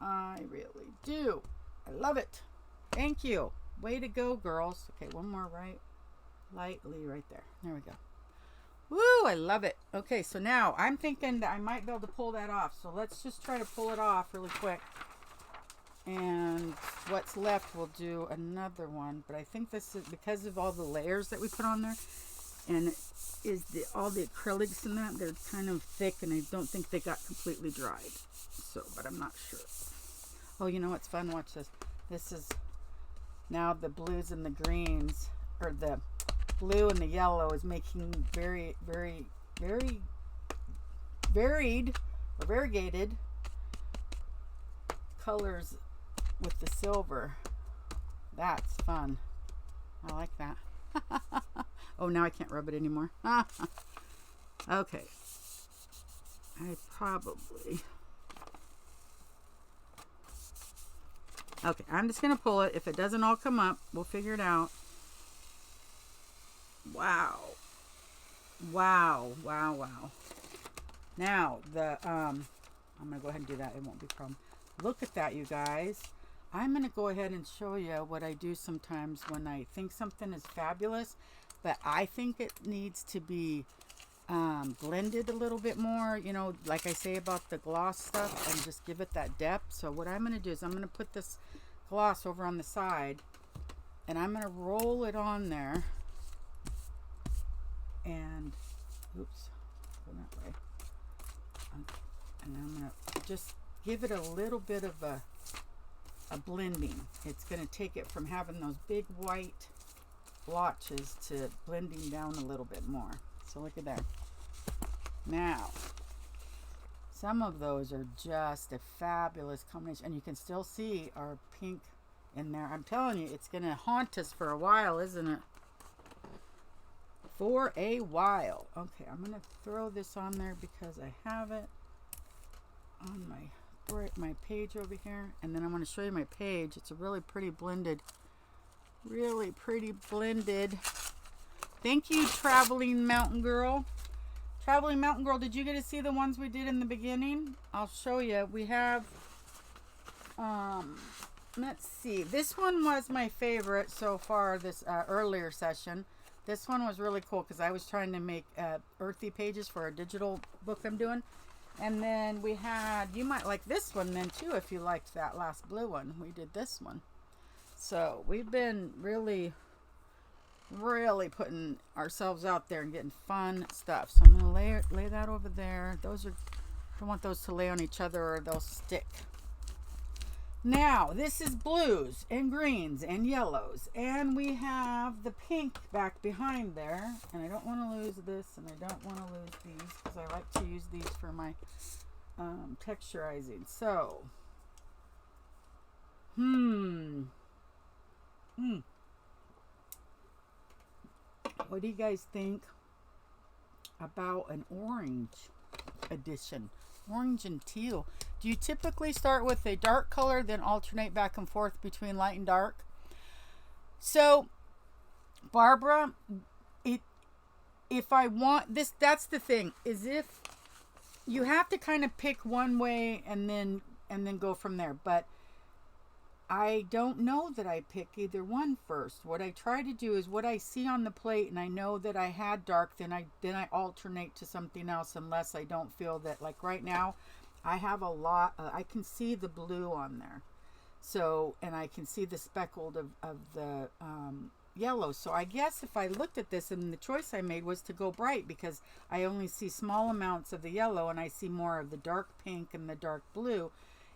I really do. I love it. Thank you. Way to go, girls. Okay, one more lightly right there. There we go. Woo, I love it. Okay, so now I'm thinking that I might be able to pull that off. So let's just try to pull it off really quick. And what's left, we'll do another one. But I think this is because of all the layers that we put on there. And all the acrylics in that, they're kind of thick, and I don't think they got completely dried. So, but I'm not sure. Oh, you know what's fun? Watch this. This is now the blues and the greens, or the blue and the yellow is making very, very, very varied or variegated colors with the silver. That's fun. I like that. Oh, now I can't rub it anymore. Okay. Okay, I'm just going to pull it. If it doesn't all come up, we'll figure it out. Wow. Wow, wow, wow. Now, I'm going to go ahead and do that. It won't be a problem. Look at that, you guys. I'm going to go ahead and show you what I do sometimes when I think something is fabulous, but I think it needs to be blended a little bit more, you know, like I say about the gloss stuff, and just give it that depth. So what I'm going to do is I'm going to put this gloss over on the side, and I'm going to roll it on there, and oops, go that way, and I'm going to just give it a little bit of a blending. It's going to take it from having those big white blotches to blending down a little bit more. So look at that. Now, some of those are just a fabulous combination, and you can still see our pink in there. I'm telling you, it's going to haunt us for a while, isn't it? For a while. Okay, I'm going to throw this on there because I have it on my separate my page over here, and then I'm going to show you my page. It's a really pretty blended. Really pretty blended. Thank you, Traveling Mountain Girl. Traveling Mountain Girl, did you get to see the ones we did in the beginning? I'll show you. We have, let's see. This one was my favorite so far, this earlier session. This one was really cool because I was trying to make earthy pages for a digital book I'm doing. And then we had, you might like this one then too if you liked that last blue one. We did this one. So we've been really putting ourselves out there and getting fun stuff. So I'm going to lay that over there. Those are, I don't want those to lay on each other or they'll stick. Now, this is blues and greens and yellows. And we have the pink back behind there. And I don't want to lose this and I don't want to lose these because I like to use these for my texturizing. So, what do you guys think about an orange edition? Orange and teal. Do you typically start with a dark color, then alternate back and forth between light and dark? So, Barbara, if I want this, that's the thing, is if you have to kind of pick one way and then go from there. But I don't know that I pick either one first. What I try to do is what I see on the plate and I know that I had dark, then I alternate to something else unless I don't feel that, like right now, I have a lot, I can see the blue on there. So, and I can see the speckled of the yellow. So I guess if I looked at this and the choice I made was to go bright because I only see small amounts of the yellow and I see more of the dark pink and the dark blue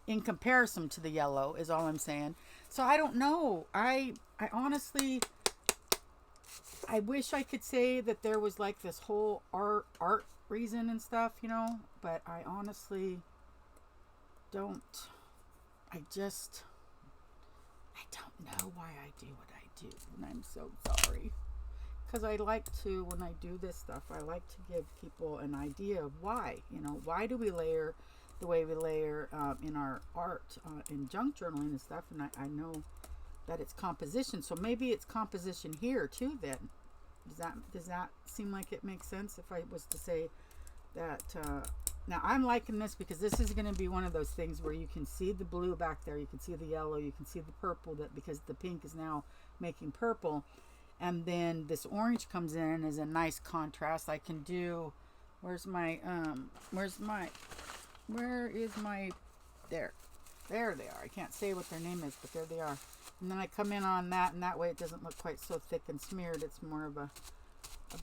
in comparison to the yellow is all I'm saying. So I don't know. I honestly, I wish I could say that there was like this whole art reason and stuff, you know, but I honestly don't. I don't know why I do what I do, and I'm so sorry. Because I like to, when I do this stuff, I like to give people an idea of why, you know, why do we layer the way we layer in our art, in junk journaling and stuff, and I know that it's composition, so maybe it's composition here too then. Does that seem like it makes sense if I was to say that? Now I'm liking this because this is going to be one of those things where you can see the blue back there, you can see the yellow, you can see the purple, that because the pink is now making purple, and then this orange comes in as a nice contrast. I can do, where is my, there they are. I can't say what their name is, but there they are. And then I come in on that, and that way it doesn't look quite so thick and smeared. It's more of a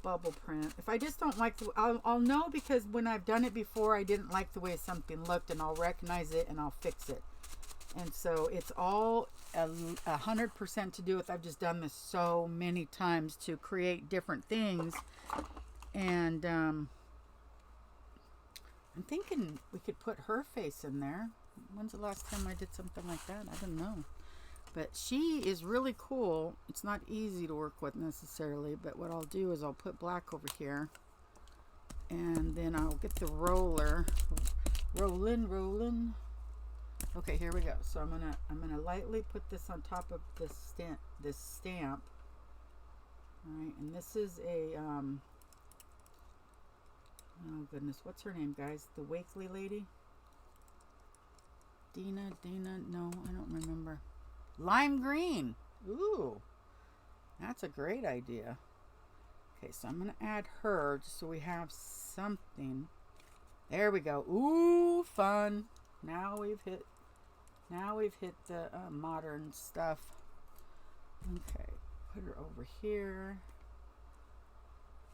bubble print. If I just don't like the, I'll know because when I've done it before, I didn't like the way something looked, and I'll recognize it and I'll fix it. And so it's all 100% to do with, I've just done this so many times to create different things. And I'm thinking we could put her face in there. When's the last time I did something like that? I don't know. But she is really cool. It's not easy to work with necessarily, but what I'll do is I'll put black over here, and then I'll get the roller rolling. Okay, here we go. So I'm gonna lightly put this on top of this stamp. All right, and this is a oh goodness, what's her name, guys? The Wakely lady? Dina, no, I don't remember. Lime green. Ooh, that's a great idea. Okay, so I'm going to add her just so we have something. There we go. Ooh, fun. Now we've hit the modern stuff. Okay, put her over here.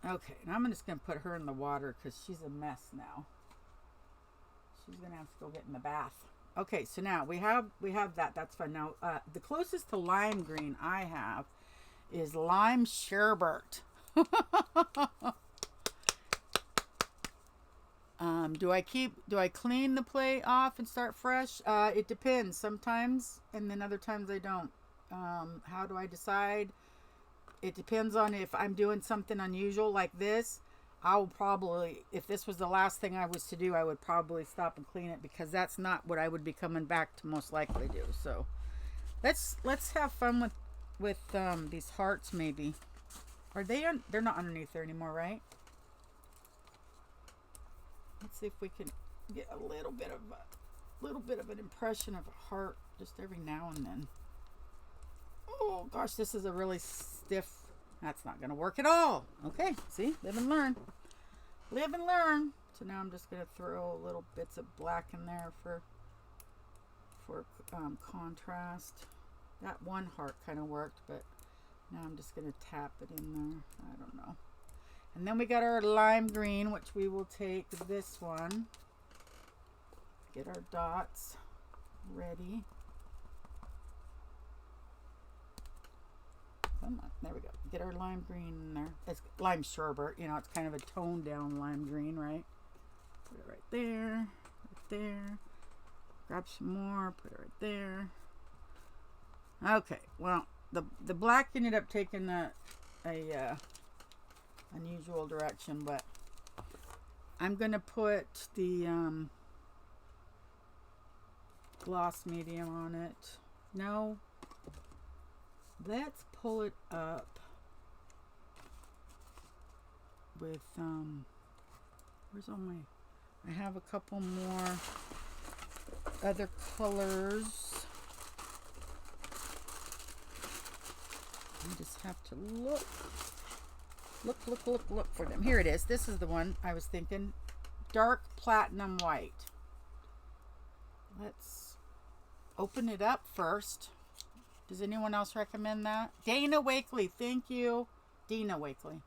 Okay, and I'm just going to put her in the water because she's a mess now. She's going to have to go get in the bath. Okay, so now we have that. That's fun. Now, the closest to lime green I have is lime sherbet. Do I clean the plate off and start fresh? It depends. Sometimes, and then other times I don't. How do I decide? It depends on if I'm doing something unusual like this. I'll probably, if this was the last thing I was to do, I would probably stop and clean it, because that's not what I would be coming back to most likely do. So let's have fun with these hearts. Maybe are they they're not underneath there anymore, right? Let's see if we can get a little bit of an impression of a heart just every now and then. Oh gosh, this is a really stiff. That's not going to work at all. Okay, see, live and learn. Live and learn. So now I'm just going to throw little bits of black in there for contrast. That one heart kind of worked, but now I'm just going to tap it in there. I don't know. And then we got our lime green, which we will take this one. Get our dots ready. Come on, there we go. Get our lime green in there. It's lime sherbet, you know, it's kind of a toned down lime green, right? Put it right there, right there. Grab some more, put it right there. Okay, well, the black ended up taking a unusual direction, but I'm gonna put the gloss medium on it. No, let's pull it up with where's all my, I have a couple more other colors. I just have to look for them. Here it is. This is the one I was thinking. Dark platinum white. Let's open it up first. Does anyone else recommend that? Dana Wakely, thank you. Dina Wakely.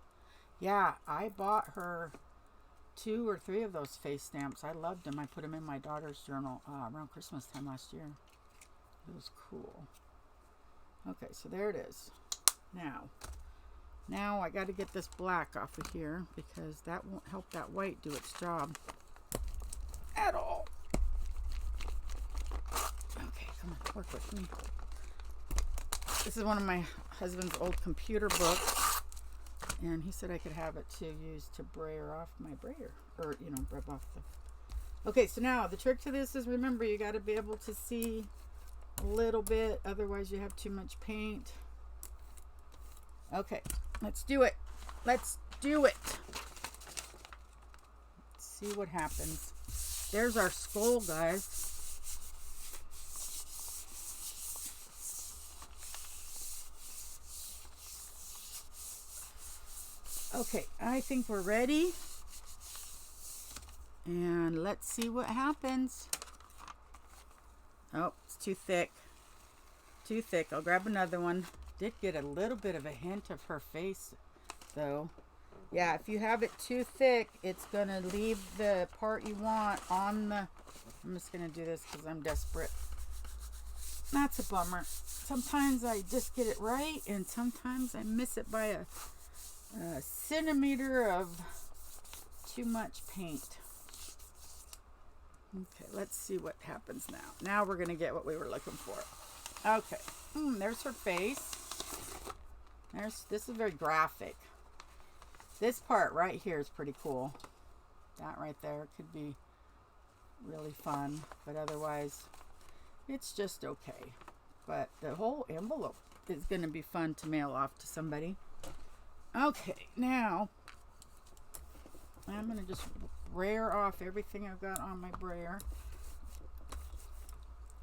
Yeah, I bought her 2 or 3 of those face stamps. I loved them. I put them in my daughter's journal around Christmas time last year. It was cool. Okay, so there it is. Now I got to get this black off of here, because that won't help that white do its job at all. Okay, come on, work with me. This is one of my husband's old computer books, and he said I could have it to use to brayer off my brayer, or, you know, rub off the... Okay, so now the trick to this is, remember, you got to be able to see a little bit, otherwise you have too much paint. Okay, let's do it. Let's do it. Let's see what happens. There's our skull, guys. Okay, I think we're ready. And let's see what happens. Oh, it's too thick. Too thick. I'll grab another one. Did get a little bit of a hint of her face, though. Yeah, if you have it too thick, it's going to leave the part you want on the... I'm just going to do this because I'm desperate. That's a bummer. Sometimes I just get it right, and sometimes I miss it by a centimeter of too much paint. Okay, let's see what happens now. Now we're going to get what we were looking for. Okay, there's her face. This is very graphic. This part right here is pretty cool. That right there could be really fun, but otherwise it's just okay. But the whole envelope is going to be fun to mail off to somebody. Okay, now I'm going to just brayer off everything I've got on my brayer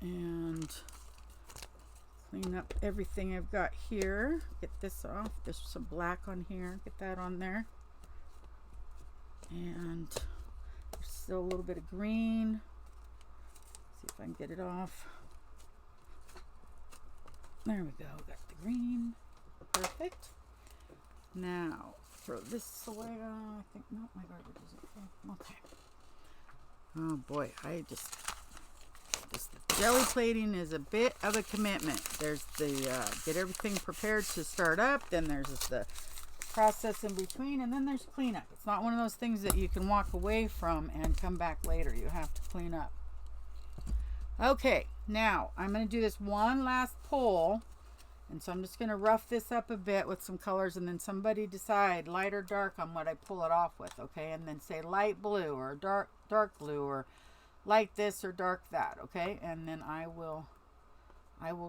and clean up everything I've got here. Get this off. There's some black on here. Get that on there. And there's still a little bit of green. See if I can get it off. There we go. Got the green. Perfect. Now, throw this away. I think, no, my garbage isn't full. Okay. Oh boy, the jelly plating is a bit of a commitment. There's the get everything prepared to start up, then there's the process in between, and then there's cleanup. It's not one of those things that you can walk away from and come back later. You have to clean up. Okay, now I'm going to do this one last pull, And so I'm just going to rough this up a bit with some colors, and then somebody decide light or dark on what I pull it off with, okay? And then say light blue or dark blue or light this or dark that, okay? And then I will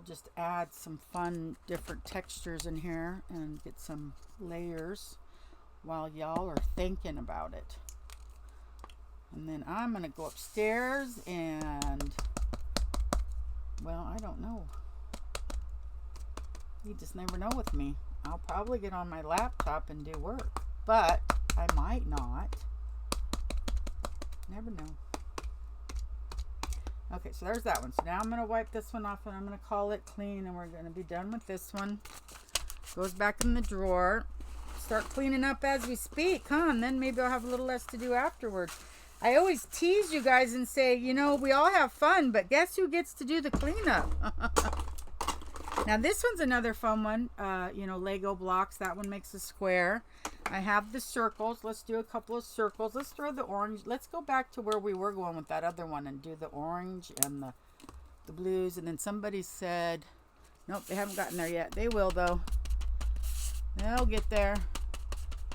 just add some fun different textures in here and get some layers while y'all are thinking about it. And then I'm going to go upstairs and, well, I don't know. You just never know with me. I'll probably get on my laptop and do work, but I might not. Never know. Okay, so there's that one. So now I'm going to wipe this one off and I'm going to call it clean, and we're going to be done with this one. Goes back in the drawer. Start cleaning up as we speak, huh? And then maybe I'll have a little less to do afterwards. I always tease you guys and say, you know, we all have fun, but guess who gets to do the cleanup? Now this one's another fun one, you know, Lego blocks. That one makes a square. I have the circles. Let's do a couple of circles. Let's throw the orange. Let's go back to where we were going with that other one and do the orange and the blues. And then somebody said, nope, they haven't gotten there yet. They will though. They'll get there.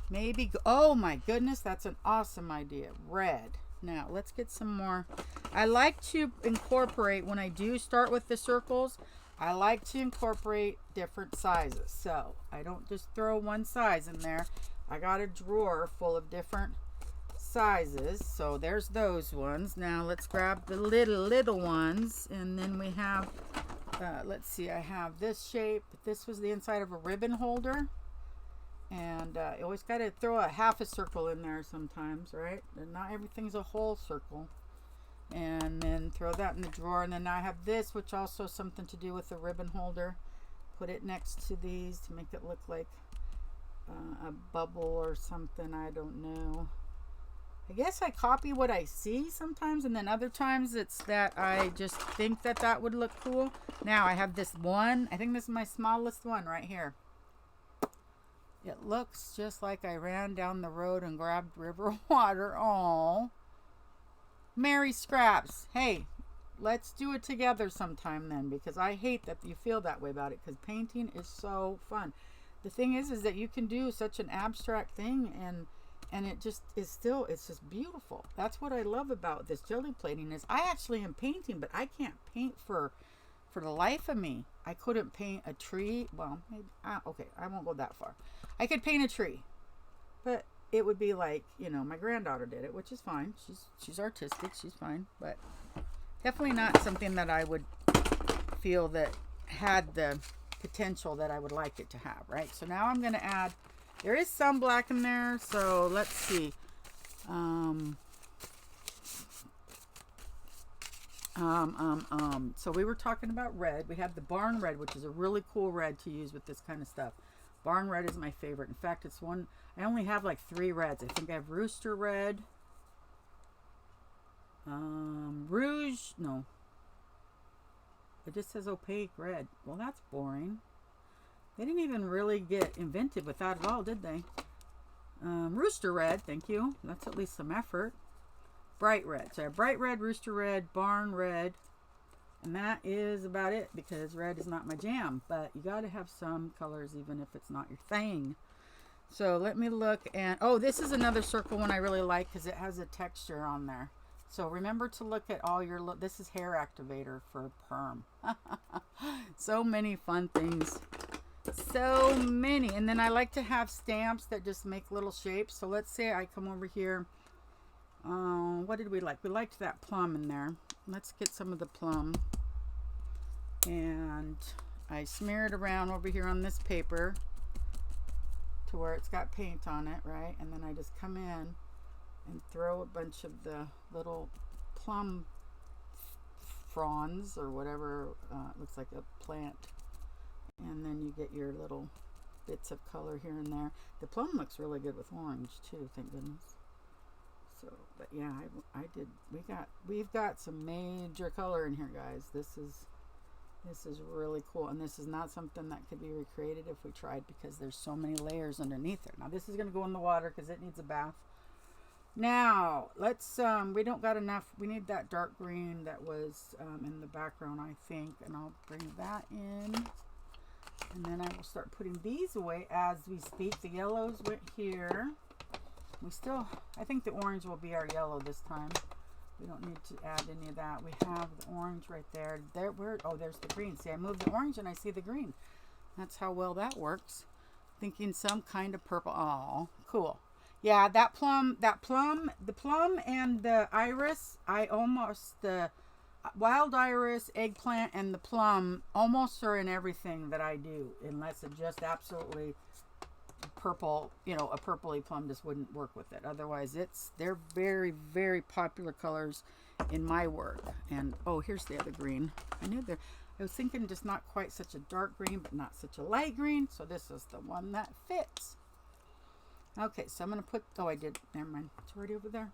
Maybe, oh my goodness, that's an awesome idea. Red. Now let's get some more. I like to incorporate, when I do start with the circles, I like to incorporate different sizes. So I don't just throw one size in there. I got a drawer full of different sizes. So there's those ones. Now let's grab the little ones. And then we have, let's see, I have this shape. This was the inside of a ribbon holder. And you always got to throw a half a circle in there sometimes, right? And not everything's a whole circle. And then throw that in the drawer. And then I have this, which also has something to do with the ribbon holder. Put it next to these to make it look like a bubble or something. I don't know. I guess I copy what I see sometimes, and then other times it's that I just think that that would look cool. Now I have this one. I think this is my smallest one right here. It looks just like I ran down the road and grabbed river water. Oh. Mary Scraps, hey, let's do it together sometime then, because I hate that you feel that way about it, because painting is so fun. The thing is that you can do such an abstract thing, and it just is still, it's just beautiful. That's what I love about this jelly plating is I actually am painting, but I can't paint for the life of me. I couldn't paint a tree. Well, maybe, okay, I won't go that far. I could paint a tree, but it would be like, you know, my granddaughter did it, which is fine. She's artistic. She's fine. But definitely not something that I would feel that had the potential that I would like it to have, right? So now I'm going to add, there is some black in there. So let's see. So we were talking about red. We have the barn red, which is a really cool red to use with this kind of stuff. Barn red is my favorite. In fact, it's one, I only have like 3 reds. I think I have rooster red, rouge, no, it just says opaque red. Well, that's boring. They didn't even really get inventive with that at all, did they? Rooster red, thank you. That's at least some effort. Bright red. So I have bright red, rooster red, barn red. And that is about it, because red is not my jam. But you got to have some colors even if it's not your thing. So let me look. And oh, this is another circle one I really like because it has a texture on there. So remember to look at all your, this is hair activator for perm. So many fun things. So many. And then I like to have stamps that just make little shapes. So let's say I come over here. What did we like? We liked that plum in there. Let's get some of the plum. And I smear it around over here on this paper to where it's got paint on it, right? And then I just come in and throw a bunch of the little plum fronds or whatever. It looks like a plant. And then you get your little bits of color here and there. The plum looks really good with orange too, thank goodness. So, but yeah, we've got some major color in here, guys. This is really cool, and this is not something that could be recreated if we tried, because there's so many layers underneath it. Now this is going to go in the water because it needs a bath. Now let's we don't got enough. We need that dark green that was in the background, I think, and I'll bring that in. And then I will start putting these away as we speak. The yellows went here. We still, I think the orange will be our yellow this time. We don't need to add any of that. We have the orange right there. There, where? Oh, there's the green. See, I moved the orange and I see the green. That's how well that works. Thinking some kind of purple. Oh, cool. Yeah, that plum, the plum and the iris, the wild iris, eggplant, and the plum almost are in everything that I do, unless it just absolutely purple, you know, a purpley plum just wouldn't work with it. Otherwise, they're very, very popular colors in my work. And oh, here's the other green. I was thinking just not quite such a dark green, but not such a light green. So this is the one that fits. Okay, so I'm going to put, oh, I did, never mind. It's already over there.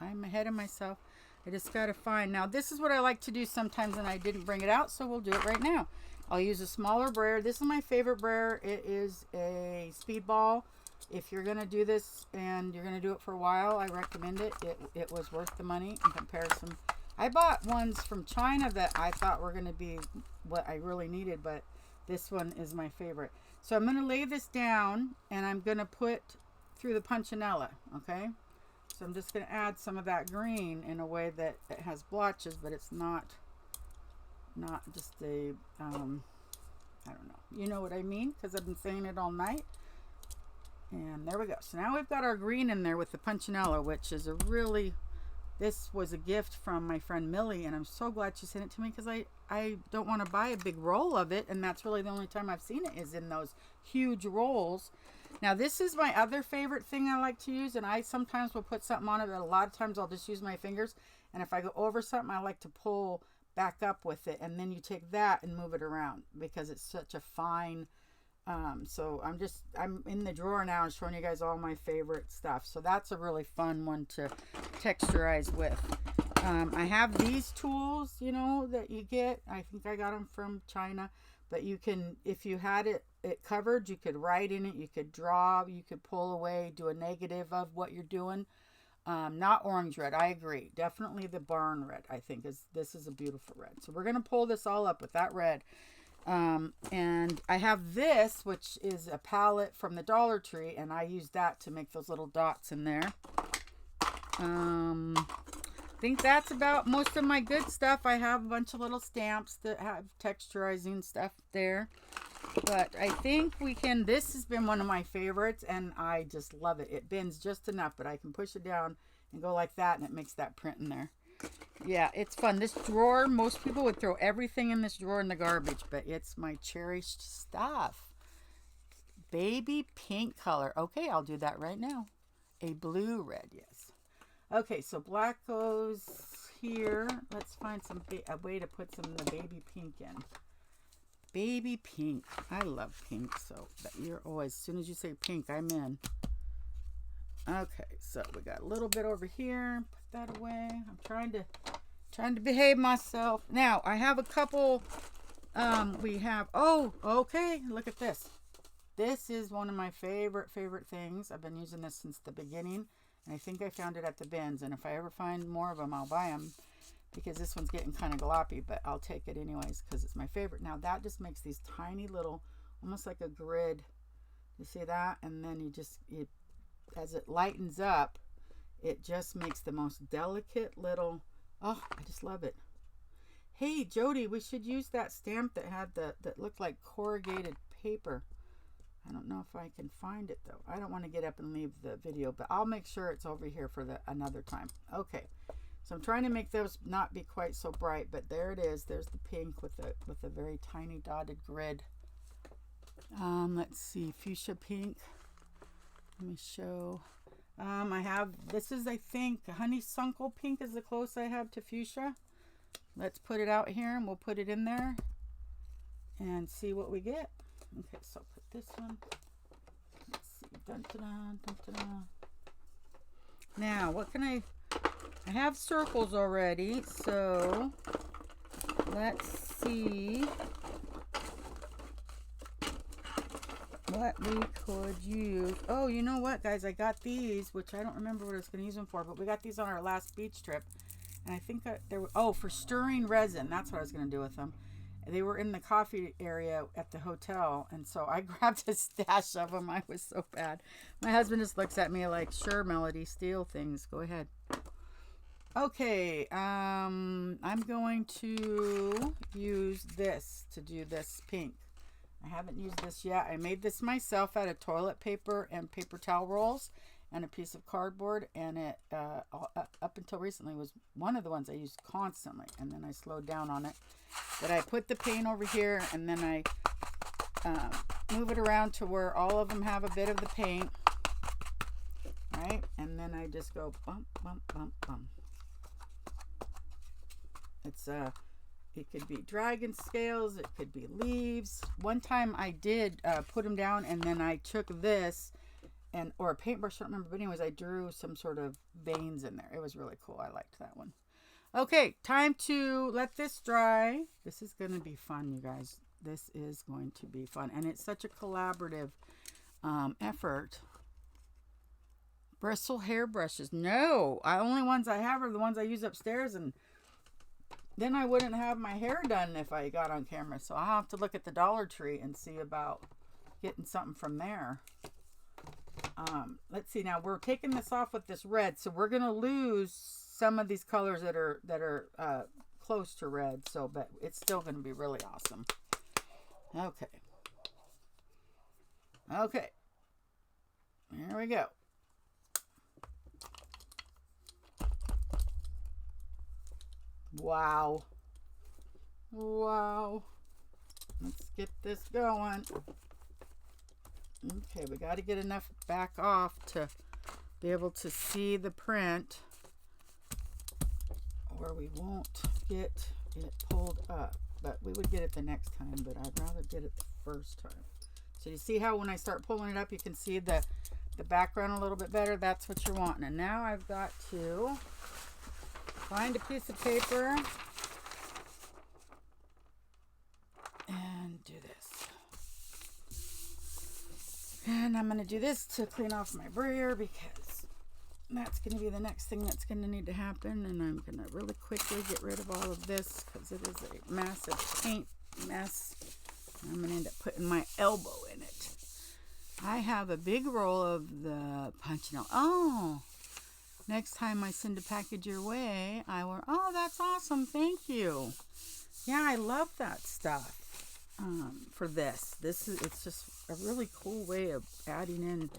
I'm ahead of myself. I just got to find, now this is what I like to do sometimes and I didn't bring it out, so we'll do it right now. I'll use a smaller brayer. This is my favorite brayer. It is a Speedball. If you're going to do this and you're going to do it for a while, I recommend it. It was worth the money in comparison. I bought ones from China that I thought were going to be what I really needed, but this one is my favorite. So I'm going to lay this down and I'm going to put through the punchinella, okay? So I'm just going to add some of that green in a way that it has blotches, but it's not just a, I don't know. You know what I mean? Because I've been saying it all night. And there we go. So now we've got our green in there with the punchinella, which is a really, this was a gift from my friend Millie, and I'm so glad she sent it to me because I don't want to buy a big roll of it, and that's really the only time I've seen it is in those huge rolls. Now this is my other favorite thing I like to use, and I sometimes will put something on it, but a lot of times I'll just use my fingers, and if I go over something, I like to pull back up with it, and then you take that and move it around because it's such a fine, so I'm in the drawer now and showing you guys all my favorite stuff. So that's a really fun one to texturize with. I have these tools, you know, that you get. I think I got them from China, but you can, if you had it covered, you could write in it, you could draw, you could pull away, do a negative of what you're doing. Not orange red. I agree. Definitely the barn red, I think, this is a beautiful red. So we're going to pull this all up with that red. And I have this, which is a palette from the Dollar Tree, and I use that to make those little dots in there. I think that's about most of my good stuff. I have a bunch of little stamps that have texturizing stuff there. But I think we can, this has been one of my favorites, and I just love it. It bends just enough, but I can push it down and go like that, and it makes that print in there. Yeah, it's fun. This drawer, most people would throw everything in this drawer in the garbage, but it's my cherished stuff. Baby pink color. Okay, I'll do that right now. A blue red, yes. Okay, so black goes here. Let's find a way to put some of the baby pink in. Baby pink. I love pink, so but you're always, as soon as you say pink, I'm in. Okay, so we got a little bit over here. Put that away. I'm trying to behave myself. Now, I have a couple, we have, oh, okay, look at this. This is one of my favorite things. I've been using this since the beginning, and I think I found it at the bins, and if I ever find more of them, I'll buy them, because this one's getting kind of gloppy, but I'll take it anyways, because it's my favorite. Now, that just makes these tiny little, almost like a grid. You see that? And then as it lightens up, it just makes the most delicate little, oh, I just love it. Hey, Jody, we should use that stamp that had that looked like corrugated paper. I don't know if I can find it, though. I don't want to get up and leave the video, but I'll make sure it's over here for another time. Okay, so I'm trying to make those not be quite so bright, but there it is. There's the pink with a very tiny dotted grid. Let's see, fuchsia pink. Let me show. I have, this is, I think, honeysuckle pink is the close I have to fuchsia. Let's put it out here and we'll put it in there and see what we get. Okay, so put this one. Let's see. Dun, dun, dun, dun, dun, dun. Now, what can I have circles already, so let's see what we could use. Oh, you know what, guys? I got these, which I don't remember what I was going to use them for, but we got these on our last beach trip. And I think they were, oh, for stirring resin. That's what I was going to do with them. They were in the coffee area at the hotel, and so I grabbed a stash of them. I was so bad. My husband just looks at me like, sure, Melody, steal things. Go ahead. Okay, I'm going to use this to do this pink. I haven't used this yet. I made this myself out of toilet paper and paper towel rolls and a piece of cardboard, and it up until recently was one of the ones I used constantly, and then I slowed down on it. But I put the paint over here, and then I move it around to where all of them have a bit of the paint, right? And then I just go bump, bump, bump, bump. It's it could be dragon scales, it could be leaves. One time I did put them down, and then I took this or a paintbrush, I don't remember, but anyways, I drew some sort of veins in there. It was really cool. I liked that one. Okay, time to let this dry. This is going to be fun, you guys. This is going to be fun, and it's such a collaborative effort. Bristle hairbrushes. No, the only ones I have are the ones I use upstairs, and then I wouldn't have my hair done if I got on camera. So I'll have to look at the Dollar Tree and see about getting something from there. Let's see. Now we're taking this off with this red, so we're gonna lose some of these colors that are close to red. So, but it's still gonna be really awesome. Okay. Okay. Here we go. Wow. Wow. Let's get this going. Okay, we got to get enough back off to be able to see the print, or we won't get it pulled up. But we would get it the next time, but I'd rather get it the first time. So you see how when I start pulling it up, you can see the background a little bit better? That's what you're wanting. And now I've got to find a piece of paper and do this. And I'm going to do this to clean off my brayer, because that's going to be the next thing that's going to need to happen. And I'm going to really quickly get rid of all of this, because it is a massive paint mess. I'm going to end up putting my elbow in it. I have a big roll of the punch note. Oh, next time I send a package your way, oh, that's awesome. Thank you. Yeah, I love that stuff. For this it's just a really cool way of adding in.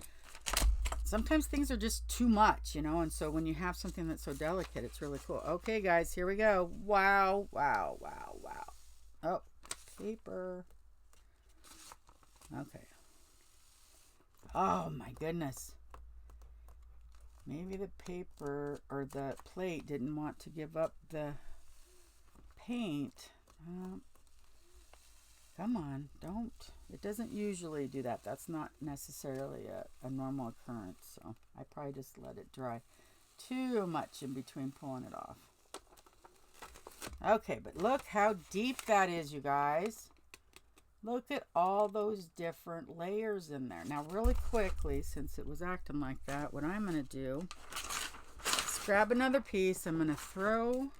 Sometimes things are just too much, and so when you have something that's so delicate, it's really cool. Okay, guys, here we go. Wow, wow, wow, wow. Oh, paper. Okay. Oh my goodness. Maybe the paper or the plate didn't want to give up the paint. Come on, don't. It doesn't usually do that. That's not necessarily a normal occurrence. So I probably just let it dry too much in between pulling it off. Okay, but look how deep that is, you guys. Look at all those different layers in there. Now, really quickly, since it was acting like that, what I'm going to do is grab another piece. I'm going to throw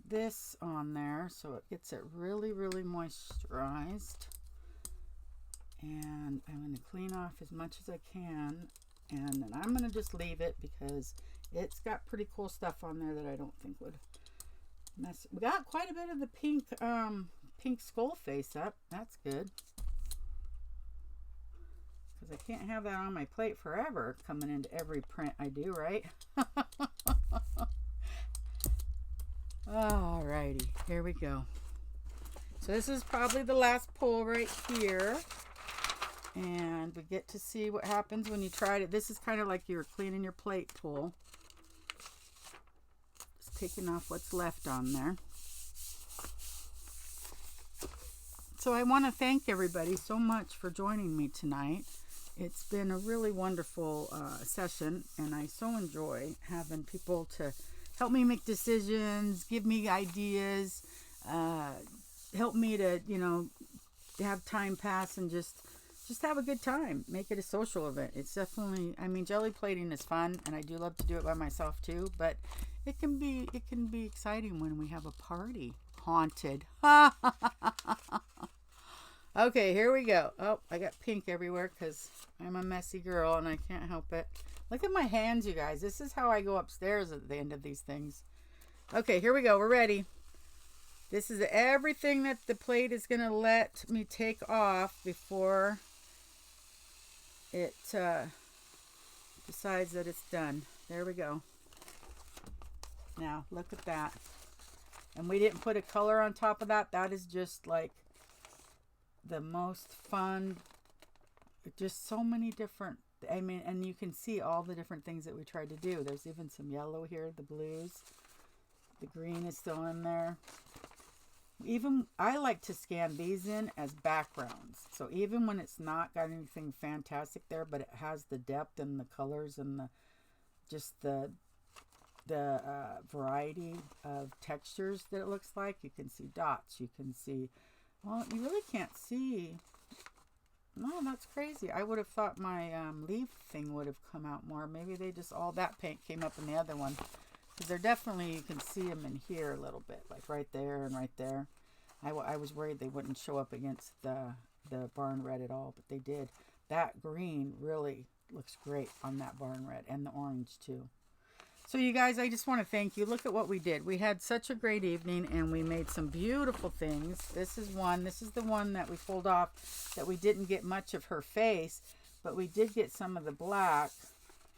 this on there so it gets it really, really moisturized. And I'm going to clean off as much as I can. And then I'm going to just leave it, because it's got pretty cool stuff on there that I don't think would mess. We got quite a bit of the pink skull face up. That's good, because I can't have that on my plate forever, coming into every print I do, right? Alrighty, here we go. So this is probably the last pull right here, and we get to see what happens when you try it. This is kind of like you're cleaning your plate pull. Just taking off what's left on there. So I want to thank everybody so much for joining me tonight. It's been a really wonderful session, and I so enjoy having people to help me make decisions, give me ideas, help me to, have time pass and just have a good time. Make it a social event. It's definitely, jelly plating is fun, and I do love to do it by myself too, but it can be exciting when we have a party haunted. Okay, here we go. Oh, I got pink everywhere because I'm a messy girl and I can't help it. Look at my hands, you guys. This is how I go upstairs at the end of these things. Okay, here we go. We're ready. This is everything that the plate is going to let me take off before it decides that it's done. There we go. Now, look at that. And we didn't put a color on top of that. That is just like the most fun. Just so many different, I mean, and you can see all the different things that we tried to do. There's even some yellow here, the blues. The green is still in there. Even, I like to scan these in as backgrounds. So even when it's not got anything fantastic there, but it has the depth and the colors and the just the variety of textures that it looks like. You can see dots. You can see, well, you really can't see. No, that's crazy. I would have thought my leaf thing would have come out more. Maybe they just, all that paint came up in the other one. Because they're definitely, you can see them in here a little bit, like right there and right there. I was worried they wouldn't show up against the barn red at all, but they did. That green really looks great on that barn red, and the orange too. So you guys, I just want to thank you. Look at what we did. We had such a great evening, and we made some beautiful things. This is one. This is the one that we pulled off that we didn't get much of her face, but we did get some of the black,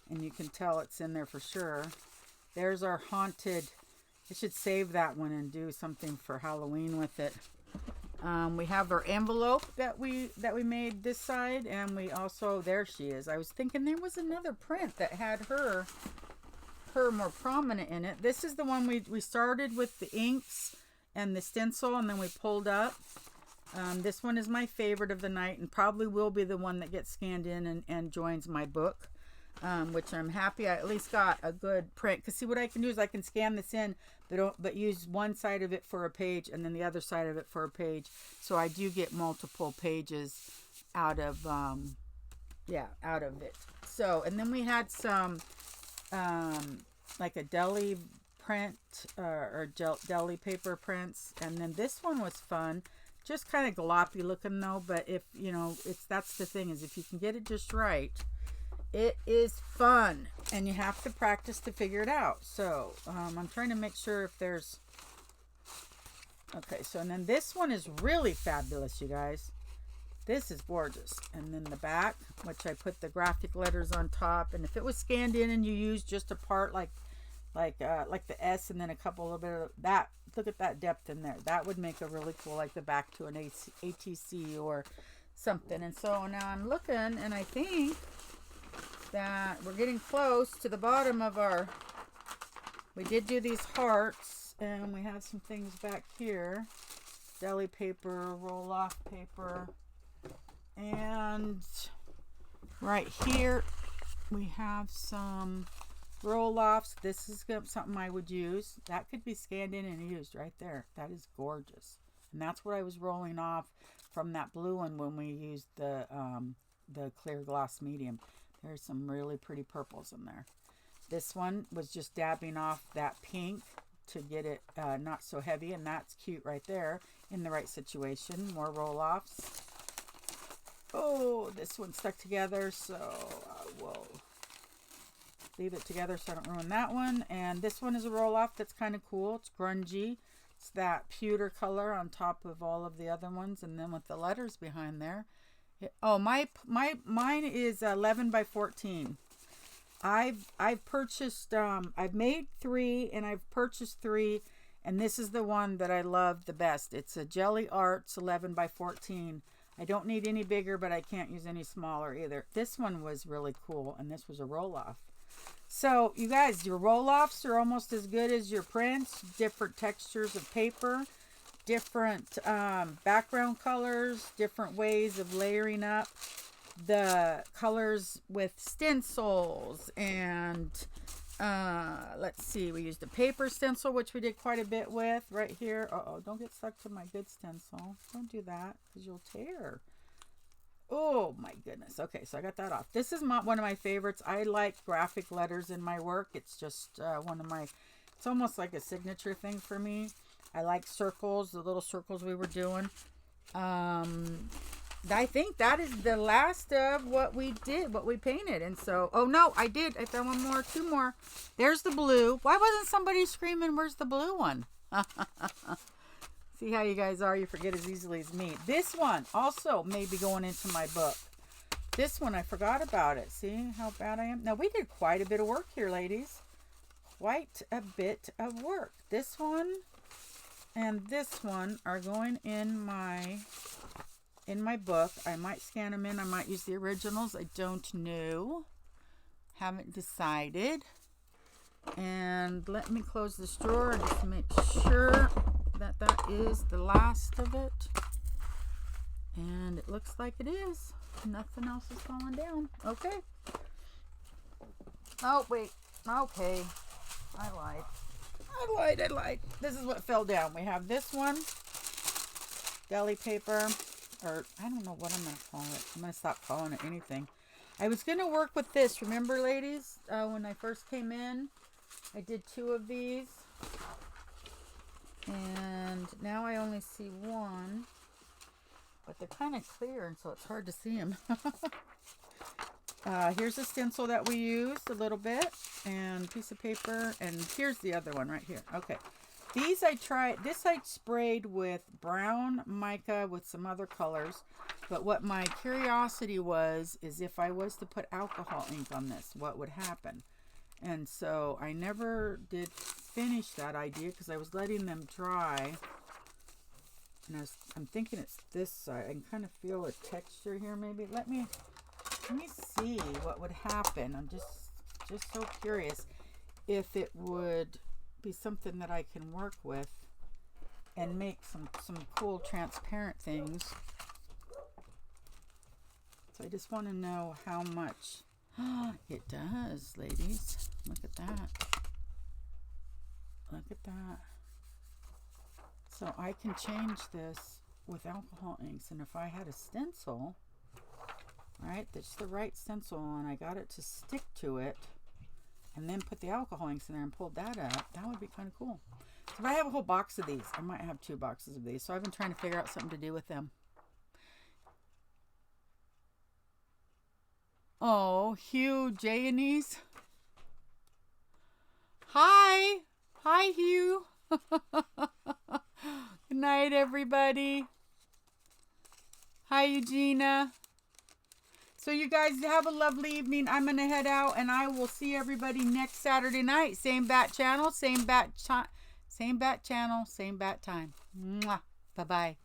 and you can tell it's in there for sure. There's our haunted. I should save that one and do something for Halloween with it. We have our envelope that we made this side, and we also, there she is. I was thinking there was another print that had her more prominent in it. This is the one we started with the inks and the stencil, and then we pulled up. This one is my favorite of the night, and probably will be the one that gets scanned in and joins my book, which I'm happy I at least got a good print. Because see, what I can do is I can scan this in, but use one side of it for a page and then the other side of it for a page, so I do get multiple pages out of out of it. So, and then we had some like a deli print or deli paper prints, and then this one was fun, just kind of gloppy looking though, but if you know, that's the thing, is if you can get it just right, it is fun, and you have to practice to figure it out. So I'm trying to make sure if there's, okay, so and then this one is really fabulous, you guys. This is gorgeous. And then the back, which I put the graphic letters on top. And if it was scanned in and you used just a part like the S and then a couple, a little bit of that, look at that depth in there. That would make a really cool, like the back to an ATC or something. And so now I'm looking, and I think that we're getting close to the bottom of our, we did do these hearts, and we have some things back here. Deli paper, roll-off paper. And right here we have some roll-offs. This is something I would use. That could be scanned in and used right there. That is gorgeous. And that's what I was rolling off from that blue one when we used the clear gloss medium. There's some really pretty purples in there. This one was just dabbing off that pink to get it not so heavy, and that's cute right there in the right situation. More roll-offs. Oh, this one stuck together, so I will leave it together so I don't ruin that one. And this one is a roll-off that's kind of cool. It's grungy. It's that pewter color on top of all of the other ones, and then with the letters behind there. Mine is 11 by 14. I've purchased I've made 3 and I've purchased 3, and this is the one that I love the best. It's a Gelli Arts 11 by 14. I don't need any bigger, but I can't use any smaller either. This one was really cool, and this was a roll-off. So, you guys, your roll-offs are almost as good as your prints. Different textures of paper, different background colors, different ways of layering up the colors with stencils. And let's see, we used a paper stencil, which we did quite a bit with right here. Uh-oh, don't get stuck to my good stencil. Don't do that, because you'll tear. Oh my goodness. Okay, so I got that off. This is one of my favorites. I like graphic letters in my work. It's just one of my, it's almost like a signature thing for me. I like circles, the little circles we were doing. I think that is the last of what we did, what we painted. And so, oh no, I found one more, two more. There's the blue. Why wasn't somebody screaming, where's the blue one? See how you guys are, you forget as easily as me. This one also may be going into my book. This one, I forgot about it. See how bad I am? Now, we did quite a bit of work here, ladies. Quite a bit of work. This one and this one are going in my book. I might scan them in. I might use the originals. I don't know. Haven't decided. And let me close this drawer just to make sure that that is the last of it. And it looks like it is. Nothing else is falling down. Okay. Oh, wait. Okay. I lied. This is what fell down. We have this one. Deli paper. Or, I don't know what I'm going to call it. I'm going to stop calling it anything. I was going to work with this. Remember, ladies? When I first came in, I did 2 of these. And now I only see one. But they're kind of clear, and so it's hard to see them. Here's a stencil that we used a little bit, and piece of paper, and here's the other one right here. Okay, these I sprayed with brown mica with some other colors, but what my curiosity was is if I was to put alcohol ink on this, what would happen? And so I never did finish that idea because I was letting them dry. And I'm thinking it's this side. I can kind of feel a texture here maybe. Let me see what would happen. I'm just so curious if it would be something that I can work with and make some cool transparent things. So I just want to know how much. It does, ladies. Look at that. Look at that. So I can change this with alcohol inks, and if I had a stencil, right, that's the right stencil, and I got it to stick to it, and then put the alcohol inks in there and pulled that up, that would be kind of cool. So if I have a whole box of these, I might have 2 boxes of these, so I've been trying to figure out something to do with them. Oh, Hugh Jayanies. Hi. Hi, Hugh. Good night, everybody. Hi, Eugenia. So you guys have a lovely evening. I'm going to head out, and I will see everybody next Saturday night. Same bat channel, same bat channel, same bat time. Mwah. Bye-bye.